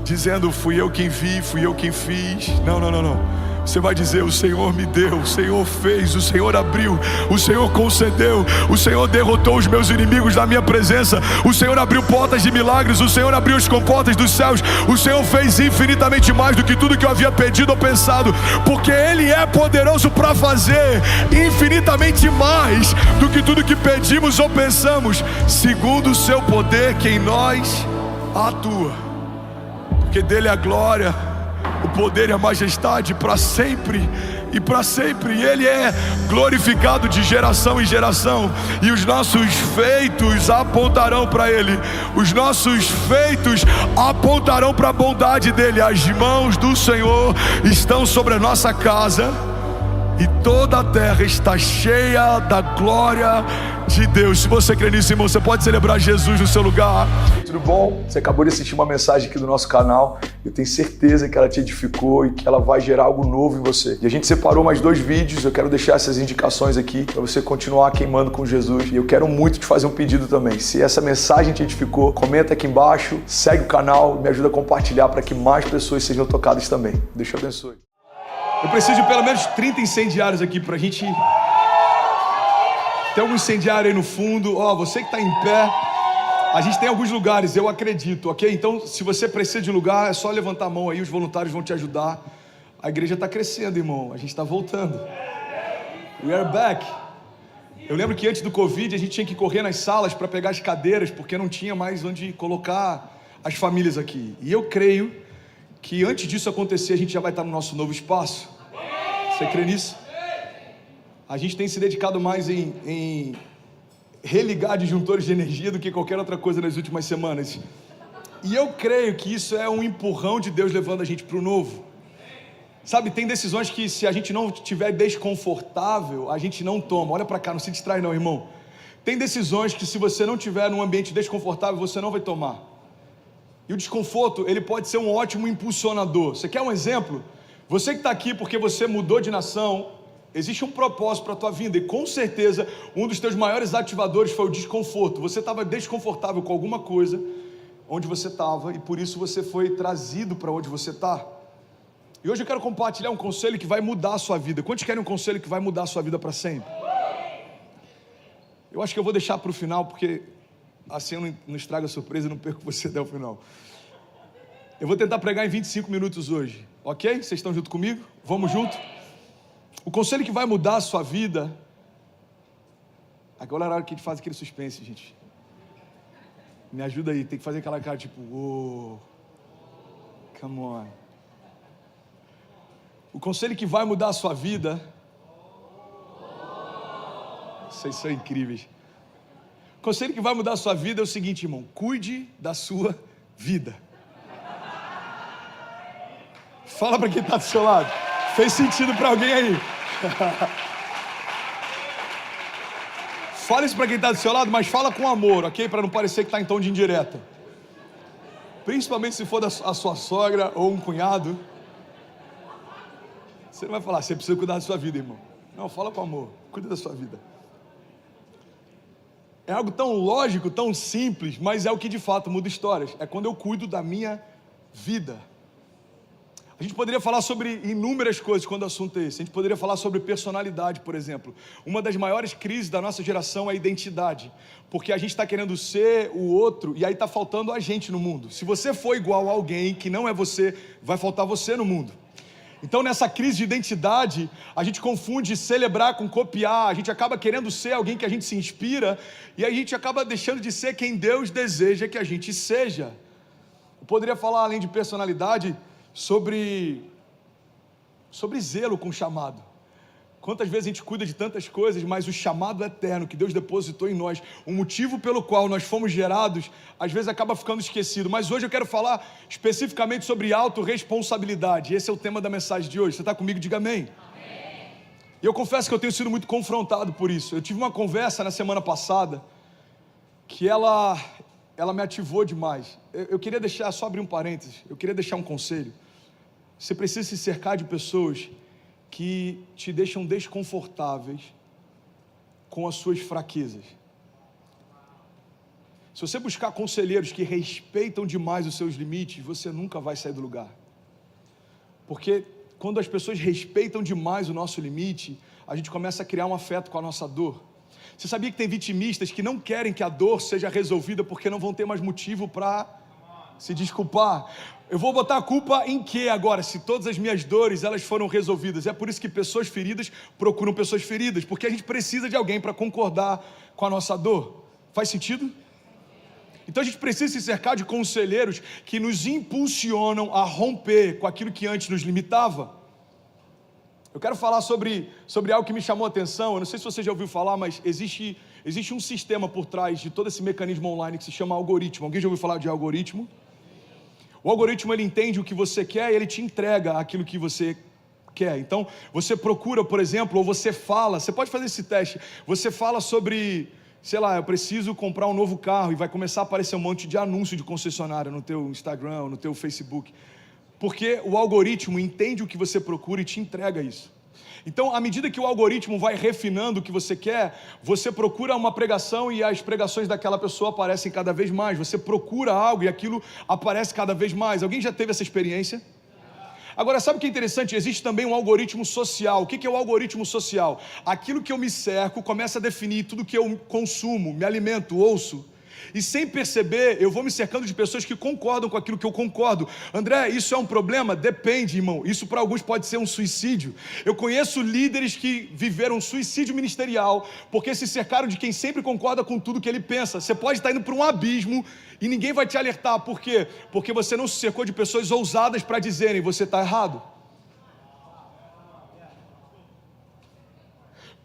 dizendo fui eu quem vi, fui eu quem fiz. Não, não, não, não. Você vai dizer, o Senhor me deu, o Senhor fez, o Senhor abriu, o Senhor concedeu, o Senhor derrotou os meus inimigos na minha presença, o Senhor abriu portas de milagres, o Senhor abriu as comportas dos céus, o Senhor fez infinitamente mais do que tudo que eu havia pedido ou pensado, porque Ele é poderoso para fazer infinitamente mais do que tudo que pedimos ou pensamos, segundo o seu poder que em nós atua, porque dele é a glória, o poder e a majestade para sempre e para sempre, e Ele é glorificado de geração em geração, e os nossos feitos apontarão para Ele, os nossos feitos apontarão para a bondade dEle. As mãos do Senhor estão sobre a nossa casa, e toda a terra está cheia da glória de Deus. Se você crê nisso, irmão, você pode celebrar Jesus no seu lugar. Tudo bom? Você acabou de assistir uma mensagem aqui do nosso canal. Eu tenho certeza que ela te edificou e que ela vai gerar algo novo em você. E a gente separou mais 2 vídeos. Eu quero deixar essas indicações aqui para você continuar queimando com Jesus. E eu quero muito te fazer um pedido também. Se essa mensagem te edificou, comenta aqui embaixo, segue o canal, me ajuda a compartilhar para que mais pessoas sejam tocadas também. Deus te abençoe. Eu preciso de pelo menos 30 incendiários aqui pra gente. Tem algum incendiário aí no fundo. Você que está em pé. A gente tem alguns lugares, eu acredito, ok? Então, se você precisa de lugar, é só levantar a mão aí, os voluntários vão te ajudar. A igreja está crescendo, irmão. A gente está voltando. We are back. Eu lembro que antes do Covid, a gente tinha que correr nas salas para pegar as cadeiras, porque não tinha mais onde colocar as famílias aqui. E eu creio que antes disso acontecer, a gente já vai estar no nosso novo espaço. Você crê nisso? A gente tem se dedicado mais em religar disjuntores de energia do que qualquer outra coisa nas últimas semanas. E eu creio que isso é um empurrão de Deus levando a gente para o novo. Sabe, tem decisões que se a gente não estiver desconfortável, a gente não toma. Olha para cá, não se distrai não, irmão. Tem decisões que se você não estiver num ambiente desconfortável, você não vai tomar. E o desconforto, ele pode ser um ótimo impulsionador. Você quer um exemplo? Você que está aqui porque você mudou de nação, existe um propósito para a tua vinda. E com certeza, um dos teus maiores ativadores foi o desconforto. Você estava desconfortável com alguma coisa onde você estava e por isso você foi trazido para onde você está. E hoje eu quero compartilhar um conselho que vai mudar a sua vida. Quantos querem um conselho que vai mudar a sua vida para sempre? Eu acho que eu vou deixar para o final, porque assim eu não estrago a surpresa e não perco você até o final. Eu vou tentar pregar em 25 minutos hoje, ok? Vocês estão junto comigo? Vamos junto? O conselho que vai mudar a sua vida... Agora é a hora que a gente faz aquele suspense, gente. Me ajuda aí, tem que fazer aquela cara tipo... Oh, come on. O conselho que vai mudar a sua vida... Vocês são incríveis. O conselho que vai mudar a sua vida é o seguinte, irmão. Cuide da sua vida. Fala para quem está do seu lado. Fez sentido para alguém aí? Fala isso para quem está do seu lado, mas fala com amor, ok? Para não parecer que está em tom de indireta. Principalmente se for a sua sogra ou um cunhado. Você não vai falar, você precisa cuidar da sua vida, irmão. Não, fala com amor, cuida da sua vida. É algo tão lógico, tão simples, mas é o que de fato muda histórias. É quando eu cuido da minha vida. A gente poderia falar sobre inúmeras coisas quando o assunto é esse. A gente poderia falar sobre personalidade, por exemplo. Uma das maiores crises da nossa geração é a identidade. Porque a gente está querendo ser o outro e aí está faltando a gente no mundo. Se você for igual a alguém que não é você, vai faltar você no mundo. Então nessa crise de identidade, a gente confunde celebrar com copiar. A gente acaba querendo ser alguém que a gente se inspira e a gente acaba deixando de ser quem Deus deseja que a gente seja. Eu poderia falar, além de personalidade, sobre zelo com chamado. Quantas vezes a gente cuida de tantas coisas, mas o chamado eterno que Deus depositou em nós, o motivo pelo qual nós fomos gerados, às vezes acaba ficando esquecido. Mas hoje eu quero falar especificamente sobre autorresponsabilidade. Esse é o tema da mensagem de hoje. Você está comigo? Diga amém. Amém. E eu confesso que eu tenho sido muito confrontado por isso. Eu tive uma conversa na semana passada que ela me ativou demais. Eu queria deixar, só abrir um parênteses, eu queria deixar um conselho. Você precisa se cercar de pessoas que te deixam desconfortáveis com as suas fraquezas. Se você buscar conselheiros que respeitam demais os seus limites, você nunca vai sair do lugar. Porque quando as pessoas respeitam demais o nosso limite, a gente começa a criar um afeto com a nossa dor. Você sabia que tem vitimistas que não querem que a dor seja resolvida porque não vão ter mais motivo para se desculpar? Eu vou botar a culpa em quê agora, se todas as minhas dores elas foram resolvidas? É por isso que pessoas feridas procuram pessoas feridas, porque a gente precisa de alguém para concordar com a nossa dor. Faz sentido? Então a gente precisa se cercar de conselheiros que nos impulsionam a romper com aquilo que antes nos limitava. Eu quero falar sobre algo que me chamou a atenção. Eu não sei se você já ouviu falar, mas existe um sistema por trás de todo esse mecanismo online que se chama algoritmo. Alguém já ouviu falar de algoritmo? O algoritmo, ele entende o que você quer e ele te entrega aquilo que você quer. Então, você procura, por exemplo, ou você fala, você pode fazer esse teste, você fala sobre, sei lá, eu preciso comprar um novo carro e vai começar a aparecer um monte de anúncio de concessionária no teu Instagram, no teu Facebook. Porque o algoritmo entende o que você procura e te entrega isso. Então, à medida que o algoritmo vai refinando o que você quer, você procura uma pregação e as pregações daquela pessoa aparecem cada vez mais. Você procura algo e aquilo aparece cada vez mais. Alguém já teve essa experiência? Agora, sabe o que é interessante? Existe também um algoritmo social. O que é o algoritmo social? Aquilo que eu me cerco começa a definir tudo que eu consumo, me alimento, ouço. E sem perceber, eu vou me cercando de pessoas que concordam com aquilo que eu concordo. André, isso é um problema? Depende, irmão. Isso para alguns pode ser um suicídio. Eu conheço líderes que viveram um suicídio ministerial porque se cercaram de quem sempre concorda com tudo que ele pensa. Você pode estar indo para um abismo e ninguém vai te alertar. Por quê? Porque você não se cercou de pessoas ousadas para dizerem, você está errado.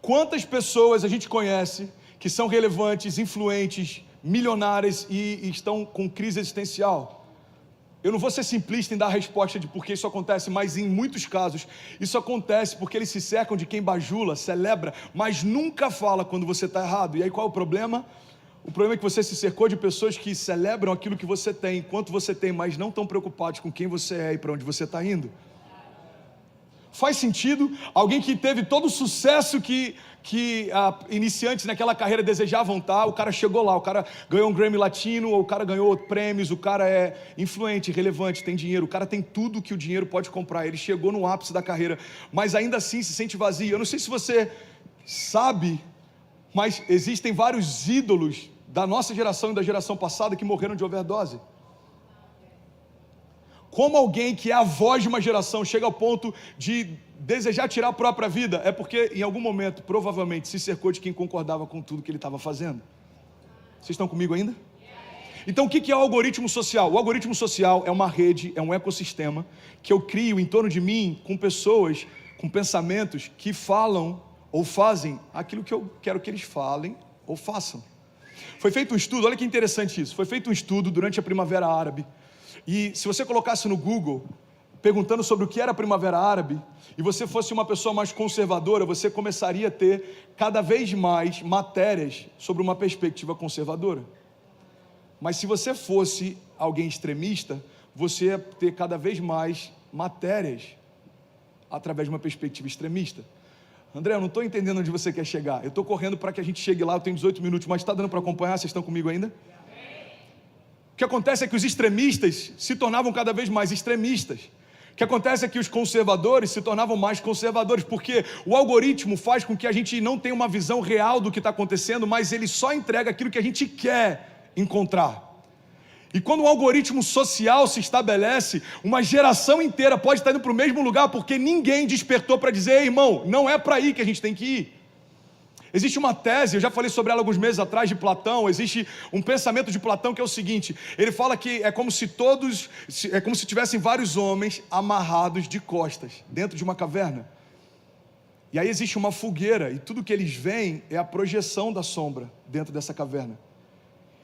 Quantas pessoas a gente conhece que são relevantes, influentes, milionárias e estão com crise existencial? Eu não vou ser simplista em dar a resposta de por que isso acontece, mas em muitos casos isso acontece porque eles se cercam de quem bajula, celebra, mas nunca fala quando você está errado. E aí qual é o problema? O problema é que você se cercou de pessoas que celebram aquilo que você tem, quanto você tem, mas não estão preocupados com quem você é e para onde você está indo. Faz sentido? Alguém que teve todo o sucesso que iniciantes naquela carreira desejavam estar, o cara chegou lá, o cara ganhou um Grammy Latino, ou o cara ganhou prêmios, o cara é influente, relevante, tem dinheiro, o cara tem tudo que o dinheiro pode comprar, ele chegou no ápice da carreira, mas ainda assim se sente vazio. Eu não sei se você sabe, mas existem vários ídolos da nossa geração e da geração passada que morreram de overdose. Como alguém que é a voz de uma geração chega ao ponto de desejar tirar a própria vida? É porque em algum momento, provavelmente, se cercou de quem concordava com tudo que ele estava fazendo. Vocês estão comigo ainda? Então o que é o algoritmo social? O algoritmo social é uma rede, é um ecossistema que eu crio em torno de mim com pessoas, com pensamentos que falam ou fazem aquilo que eu quero que eles falem ou façam. Foi feito um estudo, olha que interessante isso, foi feito um estudo durante a Primavera Árabe. E se você colocasse no Google, perguntando sobre o que era a Primavera Árabe, e você fosse uma pessoa mais conservadora, você começaria a ter cada vez mais matérias sobre uma perspectiva conservadora. Mas se você fosse alguém extremista, você ia ter cada vez mais matérias através de uma perspectiva extremista. André, eu não estou entendendo onde você quer chegar. Eu estou correndo para que a gente chegue lá, eu tenho 18 minutos, mas está dando para acompanhar? Vocês estão comigo ainda? O que acontece é que os extremistas se tornavam cada vez mais extremistas. O que acontece é que os conservadores se tornavam mais conservadores, porque o algoritmo faz com que a gente não tenha uma visão real do que está acontecendo, mas ele só entrega aquilo que a gente quer encontrar. E quando um algoritmo social se estabelece, uma geração inteira pode estar indo para o mesmo lugar, porque ninguém despertou para dizer: ei, irmão, não é para aí que a gente tem que ir. Existe uma tese, eu já falei sobre ela alguns meses atrás, de Platão. Existe um pensamento de Platão que é o seguinte: ele fala que é como se tivessem vários homens amarrados de costas dentro de uma caverna. E aí existe uma fogueira, e tudo que eles veem é a projeção da sombra dentro dessa caverna.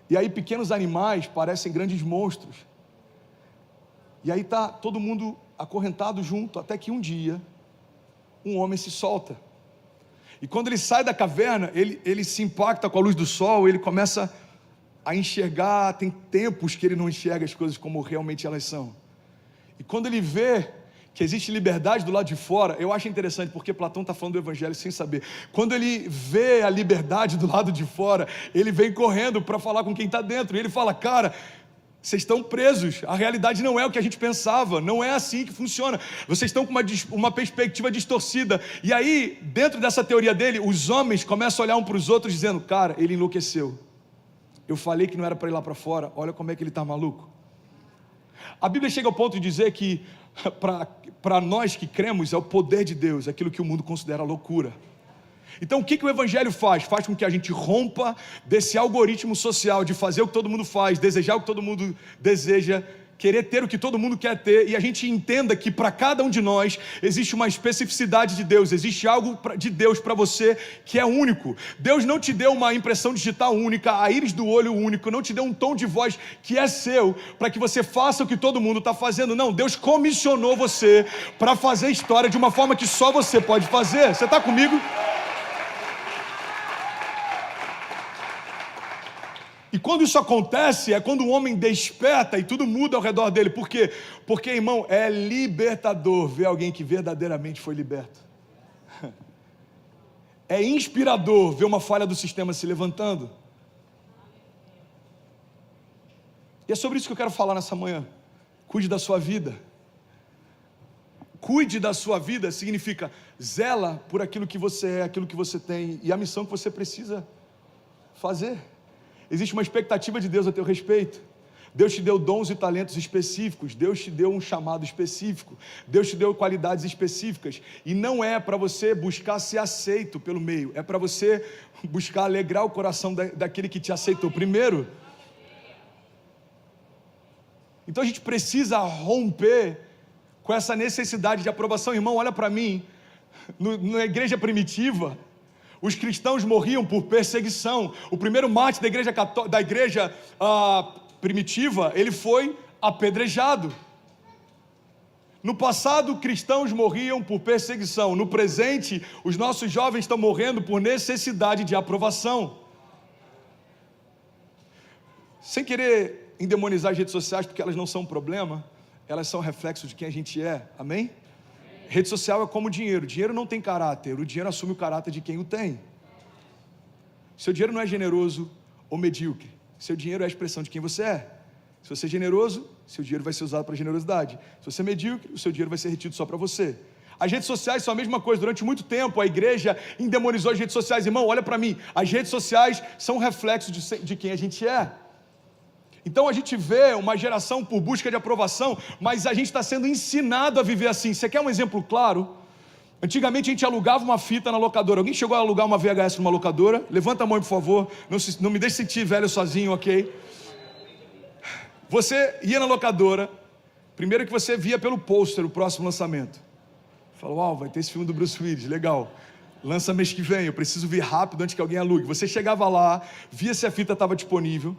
E aí pequenos animais parecem grandes monstros. E aí está todo mundo acorrentado junto, até que um dia um homem se solta. E quando ele sai da caverna, ele se impacta com a luz do sol, ele começa a enxergar. Tem tempos que ele não enxerga as coisas como realmente elas são. E quando ele vê que existe liberdade do lado de fora, eu acho interessante, porque Platão está falando do evangelho sem saber. Quando ele vê a liberdade do lado de fora, ele vem correndo para falar com quem está dentro. E ele fala: cara, vocês estão presos, a realidade não é o que a gente pensava, não é assim que funciona, vocês estão com uma perspectiva distorcida. E aí, dentro dessa teoria dele, os homens começam a olhar um para os outros dizendo: cara, ele enlouqueceu, eu falei que não era para ir lá para fora, olha como é que ele está maluco. A Bíblia chega ao ponto de dizer que para nós que cremos é o poder de Deus, aquilo que o mundo considera loucura. Então o que o evangelho faz? Faz com que a gente rompa desse algoritmo social de fazer o que todo mundo faz, desejar o que todo mundo deseja, querer ter o que todo mundo quer ter, e a gente entenda que para cada um de nós existe uma especificidade de Deus, existe algo de Deus para você que é único. Deus não te deu uma impressão digital única, a íris do olho único, não te deu um tom de voz que é seu, para que você faça o que todo mundo está fazendo. Não, Deus comissionou você para fazer história de uma forma que só você pode fazer. Você está comigo? E quando isso acontece, é quando o homem desperta e tudo muda ao redor dele. Por quê? Porque, irmão, é libertador ver alguém que verdadeiramente foi liberto. É inspirador ver uma falha do sistema se levantando. E é sobre isso que eu quero falar nessa manhã. Cuide da sua vida. Cuide da sua vida significa zela por aquilo que você é, aquilo que você tem e a missão que você precisa fazer. Existe uma expectativa de Deus a teu respeito. Deus te deu dons e talentos específicos. Deus te deu um chamado específico. Deus te deu qualidades específicas. E não é para você buscar ser aceito pelo meio. É para você buscar alegrar o coração daquele que te aceitou primeiro. Então a gente precisa romper com essa necessidade de aprovação. Irmão, olha para mim. Na igreja primitiva, os cristãos morriam por perseguição. O primeiro mártir da igreja primitiva, ele foi apedrejado. No passado, cristãos morriam por perseguição. No presente, os nossos jovens estão morrendo por necessidade de aprovação. Sem querer endemonizar as redes sociais, porque elas não são um problema, elas são reflexo de quem a gente é. Amém? Rede social é como dinheiro. Dinheiro não tem caráter. O dinheiro assume o caráter de quem o tem. Seu dinheiro não é generoso ou medíocre. Seu dinheiro é a expressão de quem você é. Se você é generoso, seu dinheiro vai ser usado para generosidade. Se você é medíocre, o seu dinheiro vai ser retido só para você. As redes sociais são a mesma coisa. Durante muito tempo, a igreja endemonizou as redes sociais. Irmão, olha para mim. As redes sociais são um reflexo de quem a gente é. Então a gente vê uma geração por busca de aprovação, mas a gente está sendo ensinado a viver assim. Você quer um exemplo claro? Antigamente a gente alugava uma fita na locadora. Alguém chegou a alugar uma VHS numa locadora? Levanta a mão, por favor. Não me deixe sentir velho sozinho, ok? Você ia na locadora. Primeiro que você via pelo pôster o próximo lançamento. Falou, uau, vai ter esse filme do Bruce Willis, legal. Lança mês que vem, eu preciso vir rápido antes que alguém alugue. Você chegava lá, via se a fita estava disponível.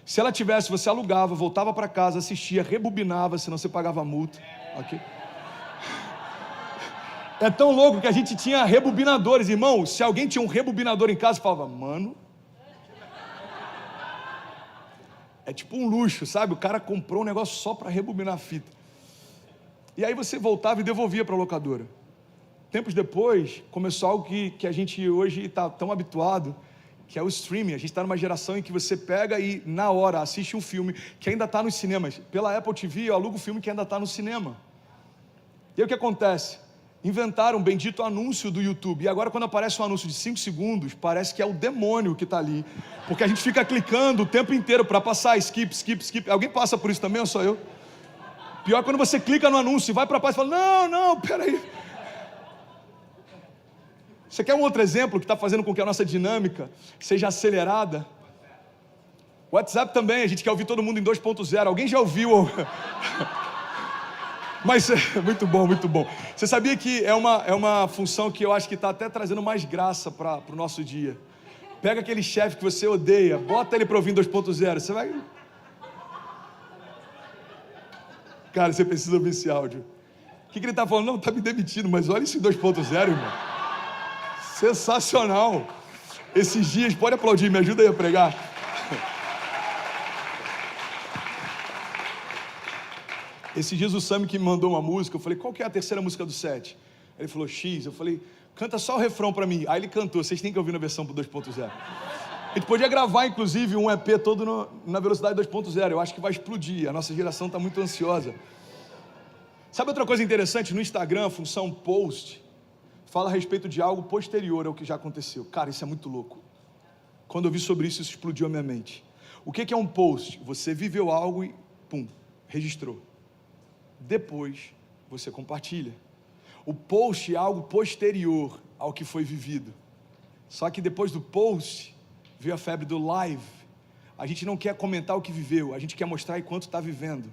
Se ela tivesse, você alugava, voltava para casa, assistia, rebobinava, senão você pagava multa. Okay? É tão louco que a gente tinha rebobinadores, irmão. Se alguém tinha um rebobinador em casa, falava, mano, é tipo um luxo, sabe? O cara comprou um negócio só para rebobinar a fita. E aí você voltava e devolvia para a locadora. Tempos depois, começou algo que a gente hoje está tão habituado, que é o streaming. A gente está numa geração em que você pega e, na hora, assiste um filme que ainda está nos cinemas. Pela Apple TV, eu alugo o filme que ainda está no cinema. E aí o que acontece? Inventaram um bendito anúncio do YouTube. E agora, quando aparece um anúncio de 5 segundos, parece que é o demônio que está ali. Porque a gente fica clicando o tempo inteiro para passar skip, skip, skip. Alguém passa por isso também ou só eu? Pior quando você clica no anúncio e vai para a paz e fala, não, peraí. Você quer um outro exemplo que está fazendo com que a nossa dinâmica seja acelerada? O WhatsApp também, a gente quer ouvir todo mundo em 2.0. Alguém já ouviu? Mas, muito bom, muito bom. Você sabia que é uma função que eu acho que está até trazendo mais graça para o nosso dia. Pega aquele chefe que você odeia, bota ele para ouvir em 2.0. Você vai... Cara, você precisa ouvir esse áudio. O que ele está falando? Não, está me demitindo, mas olha isso em 2.0, irmão. Sensacional. Esses dias, pode aplaudir, me ajuda aí a pregar. Esses dias o Sami que me mandou uma música, eu falei, qual que é a terceira música do set? Ele falou, X, eu falei, canta só o refrão pra mim. Aí ele cantou, vocês têm que ouvir na versão pro 2.0. A gente podia gravar, inclusive, um EP todo na velocidade 2.0, eu acho que vai explodir, a nossa geração está muito ansiosa. Sabe outra coisa interessante? No Instagram, a função post fala a respeito de algo posterior ao que já aconteceu. Cara, isso é muito louco. Quando eu vi sobre isso, isso explodiu a minha mente. O que é um post? Você viveu algo e, pum, registrou. Depois, você compartilha. O post é algo posterior ao que foi vivido. Só que depois do post, veio a febre do live. A gente não quer comentar o que viveu, a gente quer mostrar enquanto está vivendo.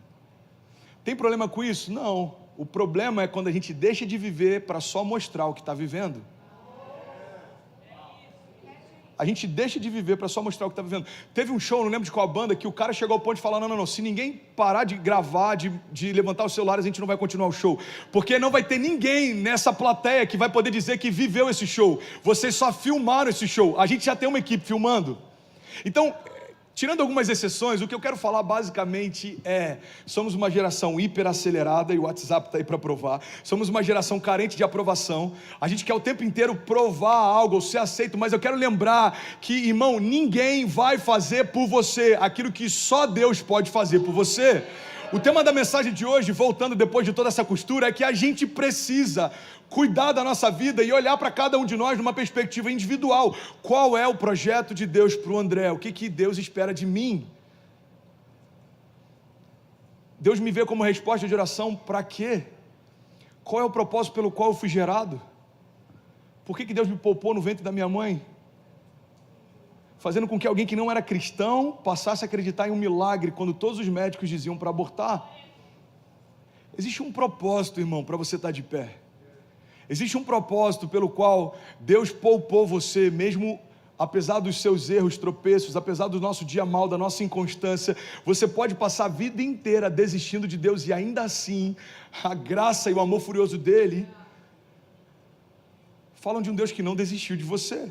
Tem problema com isso? Não. O problema é quando a gente deixa de viver para só mostrar o que está vivendo. A gente deixa de viver para só mostrar o que está vivendo. Teve um show, não lembro de qual banda, que o cara chegou ao ponto de falar, não, se ninguém parar de gravar, de levantar os celulares, a gente não vai continuar o show. Porque não vai ter ninguém nessa plateia que vai poder dizer que viveu esse show. Vocês só filmaram esse show. A gente já tem uma equipe filmando. Então, tirando algumas exceções, o que eu quero falar basicamente é, somos uma geração hiperacelerada, e o WhatsApp está aí para provar, somos uma geração carente de aprovação, a gente quer o tempo inteiro provar algo, ou ser aceito, mas eu quero lembrar que, irmão, ninguém vai fazer por você aquilo que só Deus pode fazer por você. O tema da mensagem de hoje, voltando depois de toda essa costura, é que a gente precisa cuidar da nossa vida e olhar para cada um de nós numa perspectiva individual. Qual é o projeto de Deus para o André? O que Deus espera de mim? Deus me vê como resposta de oração para quê? Qual é o propósito pelo qual eu fui gerado? Por que Deus me poupou no ventre da minha mãe? Fazendo com que alguém que não era cristão passasse a acreditar em um milagre quando todos os médicos diziam para abortar. Existe um propósito, irmão, para você estar de pé. Existe um propósito pelo qual Deus poupou você, mesmo apesar dos seus erros, tropeços, apesar do nosso dia mal, da nossa inconstância. Você pode passar a vida inteira desistindo de Deus e ainda assim, a graça e o amor furioso dele falam de um Deus que não desistiu de você.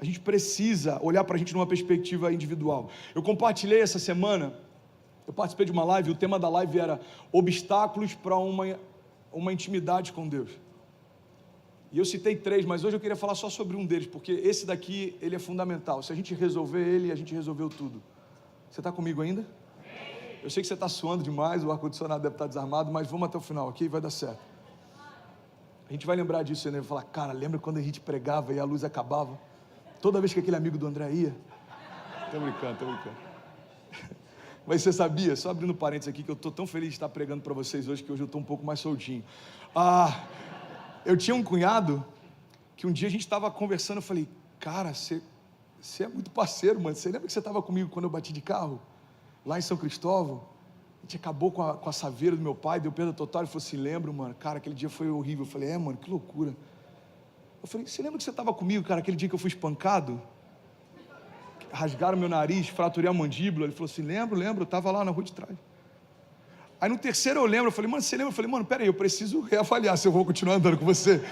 A gente precisa olhar para a gente numa perspectiva individual. Eu compartilhei essa semana, eu participei de uma live, o tema da live era obstáculos para uma uma intimidade com Deus. E eu citei 3, mas hoje eu queria falar só sobre um deles, porque esse daqui, ele é fundamental. Se a gente resolver ele, a gente resolveu tudo. Você está comigo ainda? Eu sei que você está suando demais, o ar-condicionado deve estar desarmado, mas vamos até o final, ok? Vai dar certo. A gente vai lembrar disso, né? Vai falar, cara, lembra quando a gente pregava e a luz acabava? Toda vez que aquele amigo do André ia? Tô brincando. Mas você sabia, só abrindo parênteses aqui, que eu estou tão feliz de estar pregando para vocês hoje, que hoje eu estou um pouco mais soltinho. Eu tinha um cunhado, que um dia a gente estava conversando, eu falei, cara, você é muito parceiro, mano. Você lembra que você estava comigo quando eu bati de carro? Lá em São Cristóvão? A gente acabou com a saveira do meu pai, deu perda total. Ele falou assim, lembro, mano, cara, aquele dia foi horrível. Eu falei, mano, que loucura. Eu falei, você lembra que você estava comigo, cara, aquele dia que eu fui espancado? Rasgaram meu nariz, fraturei a mandíbula. Ele falou assim, lembro, eu estava lá na rua de trás. Aí no terceiro eu lembro, eu falei, mano, você lembra? Eu falei, mano, peraí, eu preciso reavaliar se eu vou continuar andando com você.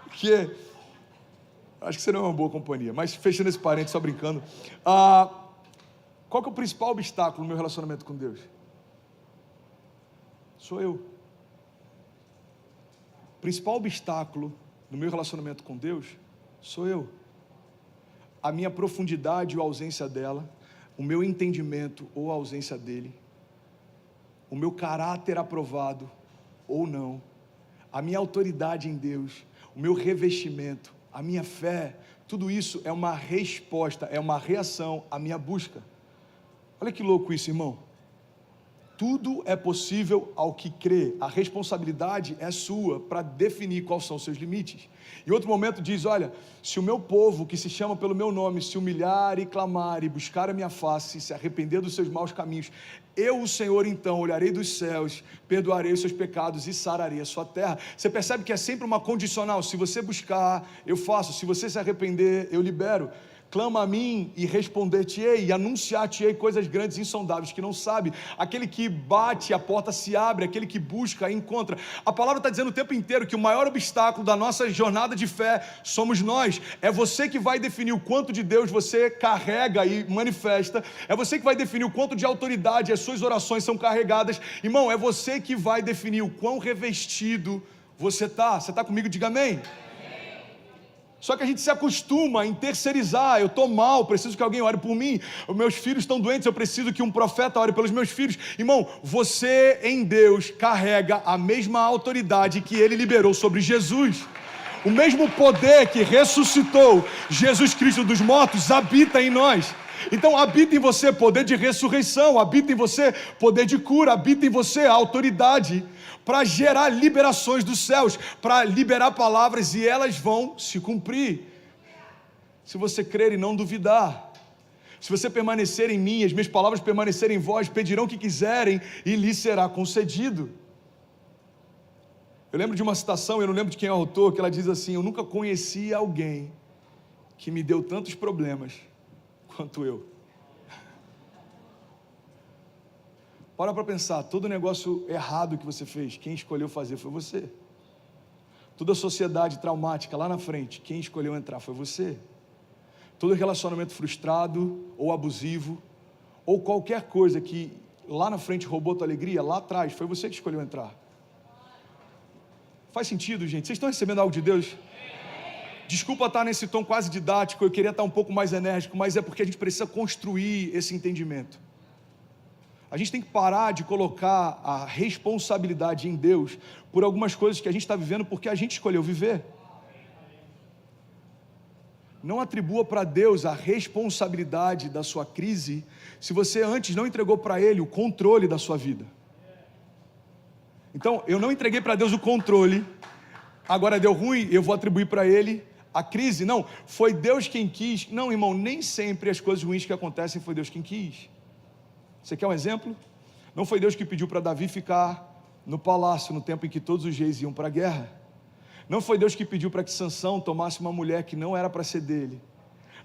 Porque acho que você não é uma boa companhia. Mas fechando esse parênteses, só brincando. Qual que é o principal obstáculo no meu relacionamento com Deus? Sou eu. O principal obstáculo no meu relacionamento com Deus sou eu. A minha profundidade ou a ausência dela, o meu entendimento ou a ausência dele, o meu caráter aprovado ou não, a minha autoridade em Deus, o meu revestimento, a minha fé, tudo isso é uma resposta, é uma reação à minha busca. Olha que louco isso, irmão. Tudo é possível ao que crê. A responsabilidade é sua para definir quais são os seus limites. Em outro momento diz, olha, se o meu povo que se chama pelo meu nome se humilhar e clamar e buscar a minha face, se arrepender dos seus maus caminhos, eu, o Senhor, então, olharei dos céus, perdoarei os seus pecados e sararei a sua terra. Você percebe que é sempre uma condicional. Se você buscar, eu faço. Se você se arrepender, eu libero. Clama a mim e responder-te-ei, e anunciar-te-ei coisas grandes e insondáveis que não sabe. Aquele que bate, a porta se abre, aquele que busca, encontra. A palavra está dizendo o tempo inteiro que o maior obstáculo da nossa jornada de fé somos nós. É você que vai definir o quanto de Deus você carrega e manifesta. É você que vai definir o quanto de autoridade as suas orações são carregadas. Irmão, é você que vai definir o quão revestido você está. Você está comigo? Diga amém. Só que a gente se acostuma em terceirizar. Eu estou mal, preciso que alguém ore por mim. Os meus filhos estão doentes, eu preciso que um profeta ore pelos meus filhos. Irmão, você em Deus carrega a mesma autoridade que Ele liberou sobre Jesus. O mesmo poder que ressuscitou Jesus Cristo dos mortos habita em nós. Então habita em você poder de ressurreição, habita em você poder de cura, habita em você a autoridade para gerar liberações dos céus, para liberar palavras e elas vão se cumprir. Se você crer e não duvidar, se você permanecer em mim, as minhas palavras permanecerem em vós, pedirão o que quiserem e lhes será concedido. Eu lembro de uma citação, eu não lembro de quem é o autor, que ela diz assim, eu nunca conheci alguém que me deu tantos problemas quanto eu. Para pensar, todo negócio errado que você fez, quem escolheu fazer foi você. Toda sociedade traumática lá na frente, quem escolheu entrar foi você. Todo relacionamento frustrado ou abusivo, ou qualquer coisa que lá na frente roubou tua alegria, lá atrás, foi você que escolheu entrar. Faz sentido, gente? Vocês estão recebendo algo de Deus? Desculpa estar nesse tom quase didático, eu queria estar um pouco mais enérgico, mas é porque a gente precisa construir esse entendimento. A gente tem que parar de colocar a responsabilidade em Deus por algumas coisas que a gente está vivendo porque a gente escolheu viver. Não atribua para Deus a responsabilidade da sua crise se você antes não entregou para Ele o controle da sua vida. Então, eu não entreguei para Deus o controle, agora deu ruim, eu vou atribuir para Ele a crise. Não, foi Deus quem quis. Não, irmão, nem sempre as coisas ruins que acontecem foi Deus quem quis. Você quer um exemplo? Não foi Deus que pediu para Davi ficar no palácio no tempo em que todos os reis iam para a guerra. Não foi Deus que pediu para que Sansão tomasse uma mulher que não era para ser dele.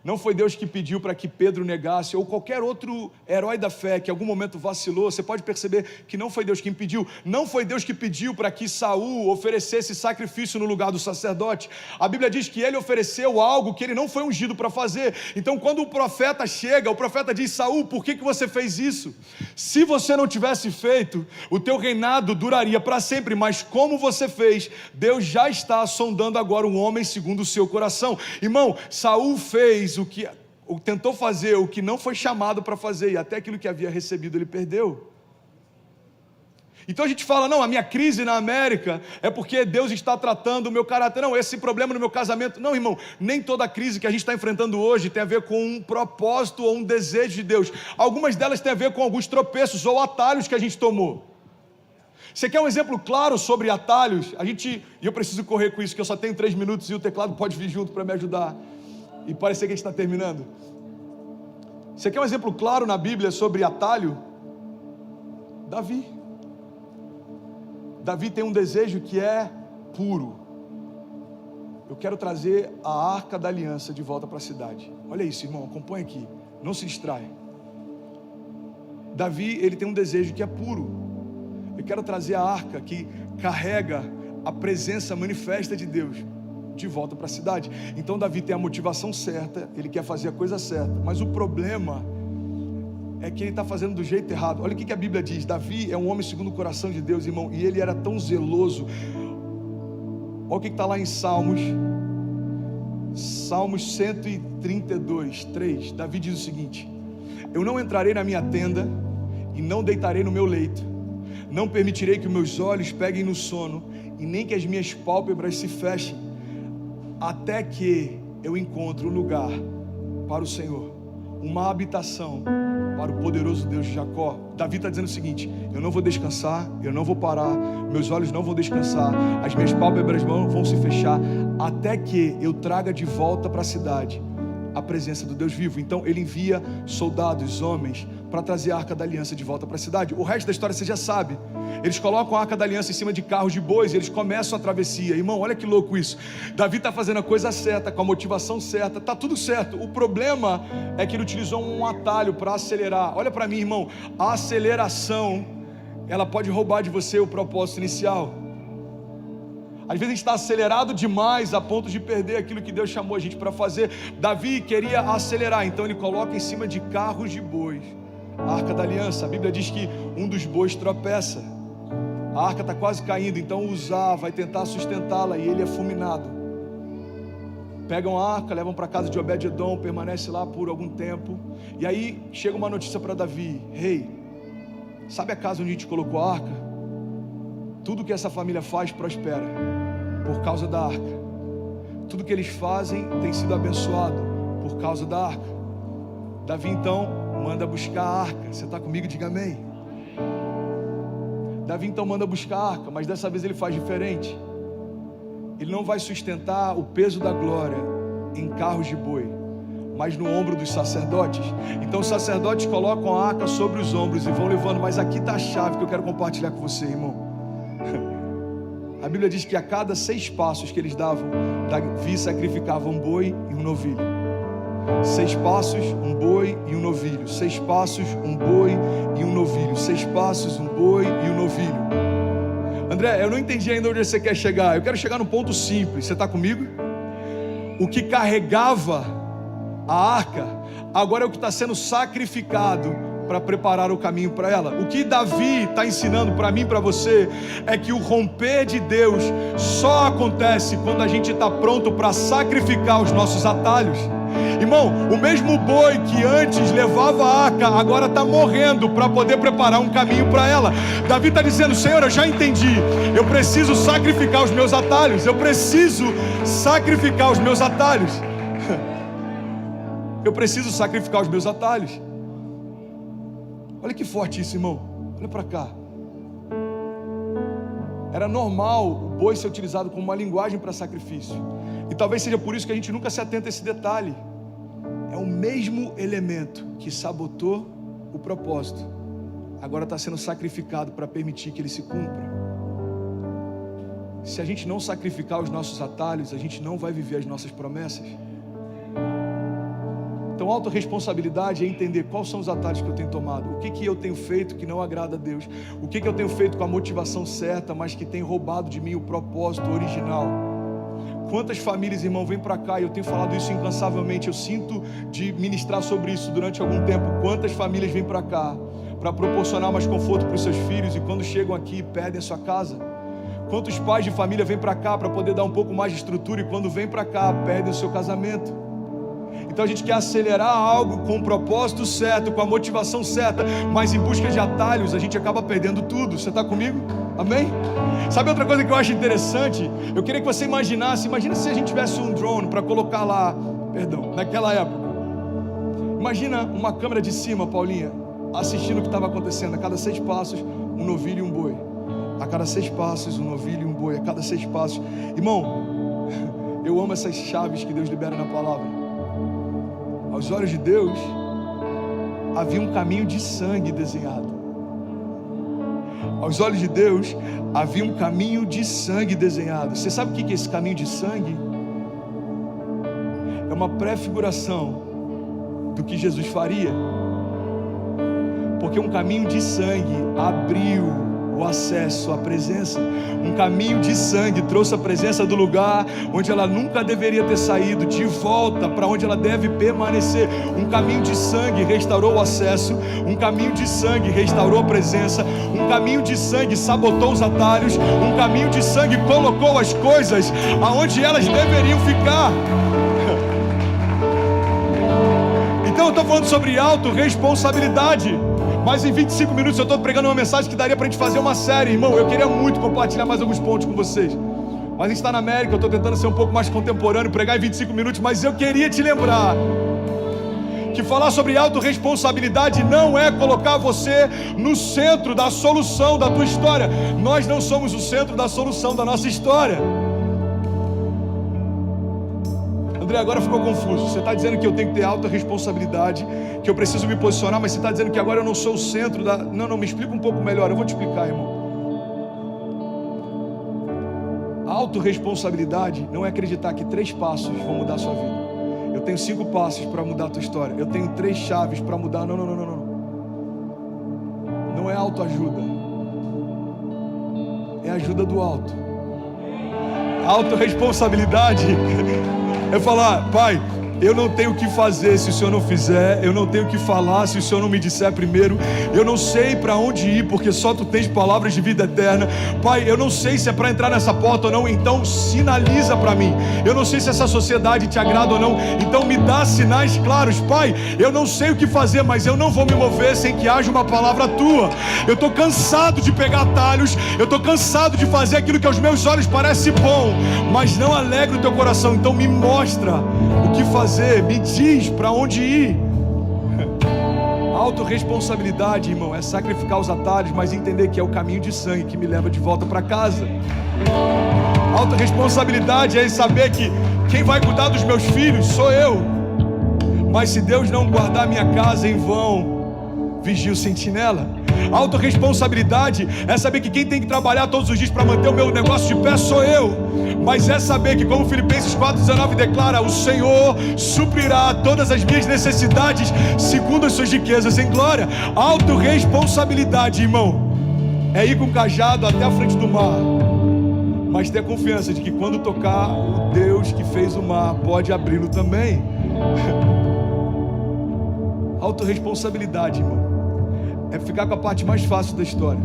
Não foi Deus que pediu para que Pedro negasse, ou qualquer outro herói da fé que em algum momento vacilou. Você pode perceber que não foi Deus quem pediu. Não foi Deus que pediu para que Saul oferecesse sacrifício no lugar do sacerdote. A Bíblia diz que ele ofereceu algo que ele não foi ungido para fazer. Então quando o profeta chega, o profeta diz: Saul, por que você fez isso? Se você não tivesse feito, o teu reinado duraria para sempre, mas como você fez, Deus já está sondando agora um homem segundo o seu coração. Irmão, Saul fez tentou fazer o que não foi chamado para fazer, e até aquilo que havia recebido ele perdeu. Então a gente fala: não, a minha crise na América é porque Deus está tratando o meu caráter. Não, esse problema no meu casamento. Não, irmão, nem toda crise que a gente está enfrentando hoje tem a ver com um propósito ou um desejo de Deus. Algumas delas têm a ver com alguns tropeços ou atalhos que a gente tomou. Você quer um exemplo claro sobre atalhos? E eu preciso correr com isso, que eu só tenho 3 minutos e o teclado pode vir junto para me ajudar e parecer que a gente está terminando. Você quer um exemplo claro na Bíblia sobre atalho? Davi tem um desejo que é puro. Eu quero trazer a Arca da Aliança de volta para a cidade. Olha isso, irmão, acompanha aqui, não se distraia. Davi, ele tem um desejo que é puro. Eu quero trazer a arca que carrega a presença manifesta de Deus de volta para a cidade. Então Davi tem a motivação certa, ele quer fazer a coisa certa, mas o problema é que ele está fazendo do jeito errado. Olha o que a Bíblia diz: Davi é um homem segundo o coração de Deus, irmão, e ele era tão zeloso. Olha o que está lá em Salmos 132, 3. Davi diz o seguinte: eu não entrarei na minha tenda e não deitarei no meu leito, não permitirei que os meus olhos peguem no sono, e nem que as minhas pálpebras se fechem, até que eu encontre um lugar para o Senhor, uma habitação para o poderoso Deus de Jacó. Davi está dizendo o seguinte: eu não vou descansar, eu não vou parar, meus olhos não vão descansar, as minhas pálpebras vão se fechar, até que eu traga de volta para a cidade a presença do Deus vivo. Então ele envia soldados, homens, para trazer a Arca da Aliança de volta para a cidade. O resto da história você já sabe. Eles colocam a Arca da Aliança em cima de carros de bois e eles começam a travessia. Irmão, olha que louco isso. Davi está fazendo a coisa certa, com a motivação certa, está tudo certo. O problema é que ele utilizou um atalho para acelerar. Olha para mim, irmão, a aceleração, ela pode roubar de você o propósito inicial. Às vezes a gente está acelerado demais a ponto de perder aquilo que Deus chamou a gente para fazer. Davi queria acelerar, então ele coloca em cima de carros de bois a Arca da Aliança. A Bíblia diz que um dos bois tropeça, a arca está quase caindo, então Uzá vai tentar sustentá-la e ele é fulminado. Pegam a arca, levam para a casa de Obed-edom, permanece lá por algum tempo, e aí chega uma notícia para Davi: rei, sabe a casa onde a gente colocou a arca? Tudo que essa família faz prospera por causa da arca. Tudo que eles fazem tem sido abençoado por causa da arca. Davi então manda buscar a arca. Você está comigo? Diga amém. Davi então manda buscar a arca, mas dessa vez ele faz diferente. Ele não vai sustentar o peso da glória em carros de boi, mas no ombro dos sacerdotes. Então os sacerdotes colocam a arca sobre os ombros e vão levando. Mas aqui está a chave que eu quero compartilhar com você, irmão. A Bíblia diz que a cada 6 passos que eles davam, Davi sacrificava um boi e um novilho. 6 passos, um boi e um novilho. 6 passos, um boi e um novilho. 6 passos, um boi e um novilho. André, eu não entendi ainda onde você quer chegar. Eu quero chegar num ponto simples. Você está comigo? O que carregava a arca agora é o que está sendo sacrificado para preparar o caminho para ela. O que Davi está ensinando para mim e para você é que o romper de Deus só acontece quando a gente está pronto para sacrificar os nossos atalhos. Irmão, o mesmo boi que antes levava a arca agora está morrendo para poder preparar um caminho para ela. Davi está dizendo: Senhor, eu já entendi, eu preciso sacrificar os meus atalhos, eu preciso sacrificar os meus atalhos. Eu preciso sacrificar os meus atalhos. Olha que forte isso, irmão. Olha para cá. Era normal o boi ser utilizado como uma linguagem para sacrifício. E talvez seja por isso que a gente nunca se atenta a esse detalhe. É o mesmo elemento que sabotou o propósito, agora está sendo sacrificado para permitir que ele se cumpra. Se a gente não sacrificar os nossos atalhos, a gente não vai viver as nossas promessas. Então, autorresponsabilidade é entender quais são os atalhos que eu tenho tomado, o que eu tenho feito que não agrada a Deus, o que eu tenho feito com a motivação certa, mas que tem roubado de mim o propósito original. Quantas famílias, irmão, vêm para cá, e eu tenho falado isso incansavelmente, eu sinto de ministrar sobre isso durante algum tempo. Quantas famílias vêm para cá para proporcionar mais conforto para os seus filhos, e quando chegam aqui perdem a sua casa? Quantos pais de família vêm para cá para poder dar um pouco mais de estrutura, e quando vêm para cá perdem o seu casamento? Então a gente quer acelerar algo com o propósito certo, com a motivação certa, mas em busca de atalhos a gente acaba perdendo tudo. Você está comigo? Amém? Sabe outra coisa que eu acho interessante? Eu queria que você imagina se a gente tivesse um drone para colocar lá, naquela época. Imagina uma câmera de cima, Paulinha, assistindo o que estava acontecendo. A cada 6 passos, um novilho e um boi. A cada 6 passos, um novilho e um boi. A cada 6 passos. Irmão, eu amo essas chaves que Deus libera na palavra. Aos olhos de Deus, havia um caminho de sangue desenhado. Aos olhos de Deus, havia um caminho de sangue desenhado. Você sabe o que é esse caminho de sangue? É uma prefiguração do que Jesus faria. Porque um caminho de sangue abriu o acesso à presença. Um caminho de sangue trouxe a presença do lugar onde ela nunca deveria ter saído, de volta para onde ela deve permanecer. Um caminho de sangue restaurou o acesso. Um caminho de sangue restaurou a presença. Um caminho de sangue sabotou os atalhos. Um caminho de sangue colocou as coisas aonde elas deveriam ficar. Então eu estou falando sobre autorresponsabilidade. Mas em 25 minutos eu estou pregando uma mensagem que daria para a gente fazer uma série. Irmão, eu queria muito compartilhar mais alguns pontos com vocês, mas a gente está na América, eu estou tentando ser um pouco mais contemporâneo, pregar em 25 minutos, mas eu queria te lembrar que falar sobre autorresponsabilidade não é colocar você no centro da solução da tua história. Nós não somos o centro da solução da nossa história. André, agora ficou confuso. Você está dizendo que eu tenho que ter autorresponsabilidade, que eu preciso me posicionar, mas você está dizendo que agora eu não sou o centro da... Não, me explica um pouco melhor. Eu vou te explicar, irmão. A autorresponsabilidade não é acreditar que 3 passos vão mudar a sua vida. Eu tenho 5 passos para mudar a tua história. Eu tenho 3 chaves para mudar. Não. Não é autoajuda. É ajuda do alto. A autorresponsabilidade é falar: Pai, eu não tenho o que fazer se o Senhor não fizer. Eu não tenho o que falar se o Senhor não me disser primeiro. Eu não sei para onde ir, porque só Tu tens palavras de vida eterna. Pai, eu não sei se é para entrar nessa porta ou não, então sinaliza para mim. Eu não sei se essa sociedade te agrada ou não, então me dá sinais claros. Pai, eu não sei o que fazer, mas eu não vou me mover sem que haja uma palavra Tua. Eu estou cansado de pegar atalhos. Eu estou cansado de fazer aquilo que aos meus olhos parece bom, mas não alegra o Teu coração. Então me mostra o que fazer. Me diz para onde ir. A autorresponsabilidade, irmão, é sacrificar os atalhos, mas entender que é o caminho de sangue que me leva de volta para casa. A autorresponsabilidade é saber que quem vai cuidar dos meus filhos sou eu. Mas se Deus não guardar minha casa, em vão vigia o sentinela. A autorresponsabilidade é saber que quem tem que trabalhar todos os dias para manter o meu negócio de pé sou eu. Mas é saber que, como Filipenses 4,19 declara, o Senhor suprirá todas as minhas necessidades segundo as suas riquezas em glória. Autorresponsabilidade, irmão, é ir com o cajado até a frente do mar, mas ter a confiança de que quando tocar, o Deus que fez o mar pode abri-lo também. Autorresponsabilidade, irmão, é ficar com a parte mais fácil da história.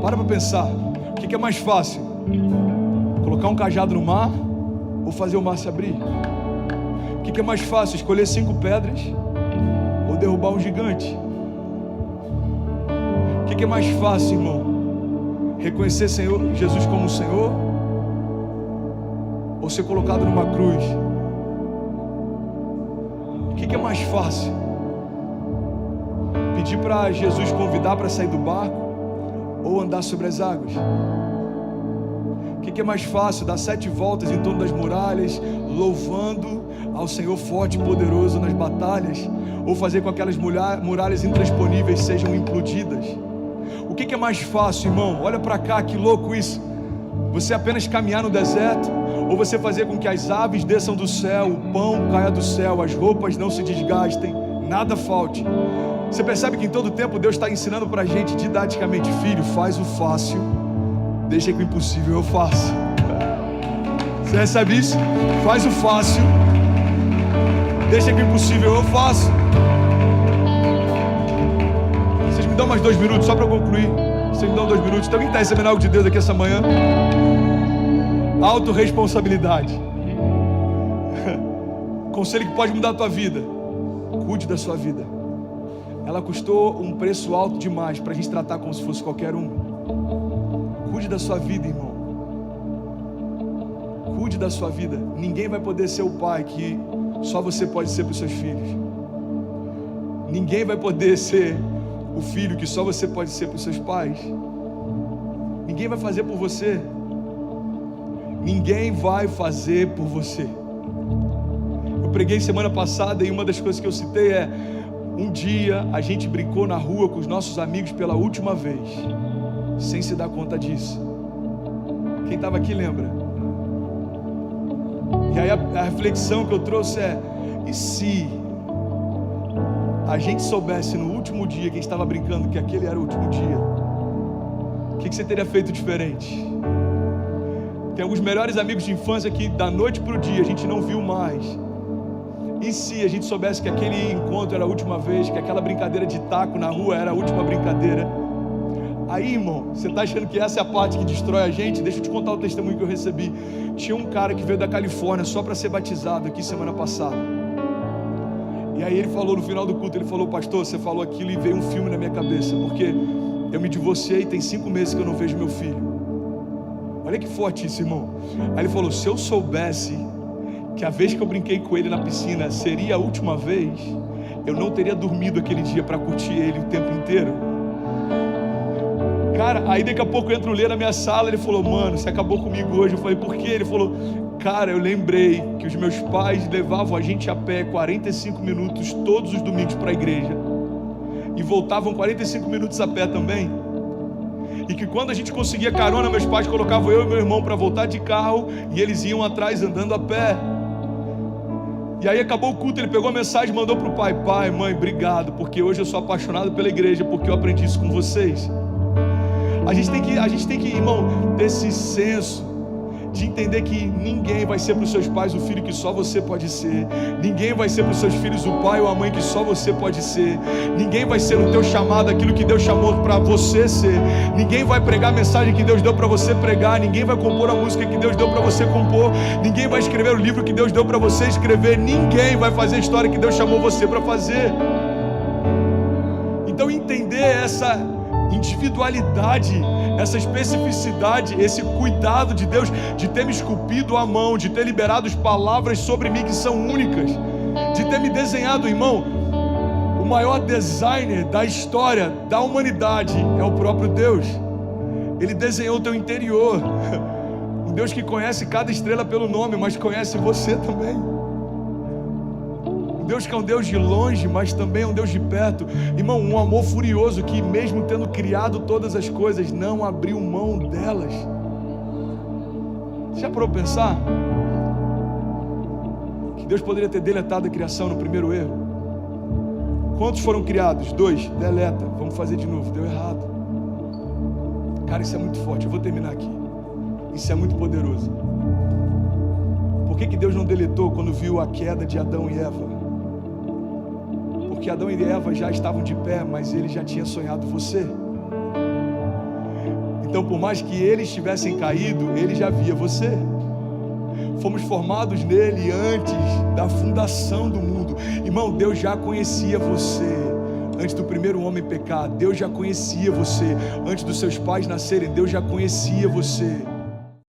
Para pensar, o que é mais fácil? Colocar um cajado no mar ou fazer o mar se abrir? O que é mais fácil? Escolher 5 pedras ou derrubar um gigante? O que é mais fácil, irmão? Reconhecer Jesus como o Senhor ou ser colocado numa cruz? O que é mais fácil? Pedir para Jesus convidar para sair do barco ou andar sobre as águas? O que é mais fácil? Dar 7 voltas em torno das muralhas, louvando ao Senhor forte e poderoso nas batalhas, ou fazer com que aquelas muralhas intransponíveis sejam implodidas? O que é mais fácil, irmão? Olha para cá, que louco isso. Você apenas caminhar no deserto, ou você fazer com que as aves desçam do céu, o pão caia do céu, as roupas não se desgastem, nada falte. Você percebe que em todo tempo Deus está ensinando para a gente didaticamente: filho, faz o fácil, deixa que o impossível eu faço. Você recebe isso? Faz o fácil, deixa que o impossível eu faço. Vocês me dão mais 2 minutos só para eu concluir. Vocês me dão 2 minutos. Então quem está recebendo algo de Deus aqui essa manhã? Autorresponsabilidade. Conselho que pode mudar a tua vida: cuide da sua vida. Ela custou um preço alto demais para a gente tratar como se fosse qualquer um. Cuide da sua vida, irmão. Cuide da sua vida. Ninguém vai poder ser o pai que só você pode ser para os seus filhos. Ninguém vai poder ser o filho que só você pode ser para os seus pais. Ninguém vai fazer por você. Ninguém vai fazer por você. Eu preguei semana passada e uma das coisas que eu citei é: um dia a gente brincou na rua com os nossos amigos pela última vez, sem se dar conta disso. Quem estava aqui lembra? E aí a reflexão que eu trouxe é: e se a gente soubesse no último dia que a gente estava brincando que aquele era o último dia, o que você teria feito diferente? Tem alguns melhores amigos de infância que da noite para o dia a gente não viu mais. E se a gente soubesse que aquele encontro era a última vez, que aquela brincadeira de taco na rua era a última brincadeira? Aí, irmão, você está achando que essa é a parte que destrói a gente? Deixa eu te contar o testemunho que eu recebi. Tinha um cara que veio da Califórnia só para ser batizado aqui semana passada. E aí ele falou no final do culto, ele falou: pastor, você falou aquilo e veio um filme na minha cabeça, porque eu me divorciei e tem 5 meses que eu não vejo meu filho. Olha que forte isso, irmão. Aí ele falou: se eu soubesse que a vez que eu brinquei com ele na piscina seria a última vez, eu não teria dormido aquele dia para curtir ele o tempo inteiro. Cara, aí daqui a pouco entra o Lê na minha sala, ele falou: mano, você acabou comigo hoje. Eu falei: por quê? Ele falou: cara, eu lembrei que os meus pais levavam a gente a pé 45 minutos todos os domingos para a igreja, e voltavam 45 minutos a pé também, e que quando a gente conseguia carona, meus pais colocavam eu e meu irmão para voltar de carro, e eles iam atrás andando a pé. E aí acabou o culto, ele pegou a mensagem e mandou para o pai: pai, mãe, obrigado, porque hoje eu sou apaixonado pela igreja, porque eu aprendi isso com vocês. A gente tem que, irmão, ter esse senso de entender que ninguém vai ser para os seus pais o filho que só você pode ser. Ninguém vai ser para os seus filhos o pai ou a mãe que só você pode ser. Ninguém vai ser no teu chamado aquilo que Deus chamou para você ser. Ninguém vai pregar a mensagem que Deus deu para você pregar. Ninguém vai compor a música que Deus deu para você compor. Ninguém vai escrever o livro que Deus deu para você escrever. Ninguém vai fazer a história que Deus chamou você para fazer. Então entender essa individualidade, essa especificidade, esse cuidado de Deus de ter me esculpido a mão, de ter liberado as palavras sobre mim que são únicas, de ter me desenhado, irmão. O maior designer da história da humanidade é o próprio Deus. Ele desenhou o teu interior. Um Deus que conhece cada estrela pelo nome, mas conhece você também. Deus que é um Deus de longe, mas também é um Deus de perto. Irmão, um amor furioso que mesmo tendo criado todas as coisas, não abriu mão delas. Já parou para pensar? Que Deus poderia ter deletado a criação no primeiro erro. Quantos foram criados? 2, deleta, vamos fazer de novo, deu errado. Cara, isso é muito forte, eu vou terminar aqui. Isso é muito poderoso. Por que Deus não deletou quando viu a queda de Adão e Eva? Porque Adão e Eva já estavam de pé, mas ele já tinha sonhado você. Então, por mais que eles tivessem caído, ele já via você. Fomos formados nele antes da fundação do mundo. Irmão, Deus já conhecia você antes do primeiro homem pecar. Deus já conhecia você antes dos seus pais nascerem. Deus já conhecia você.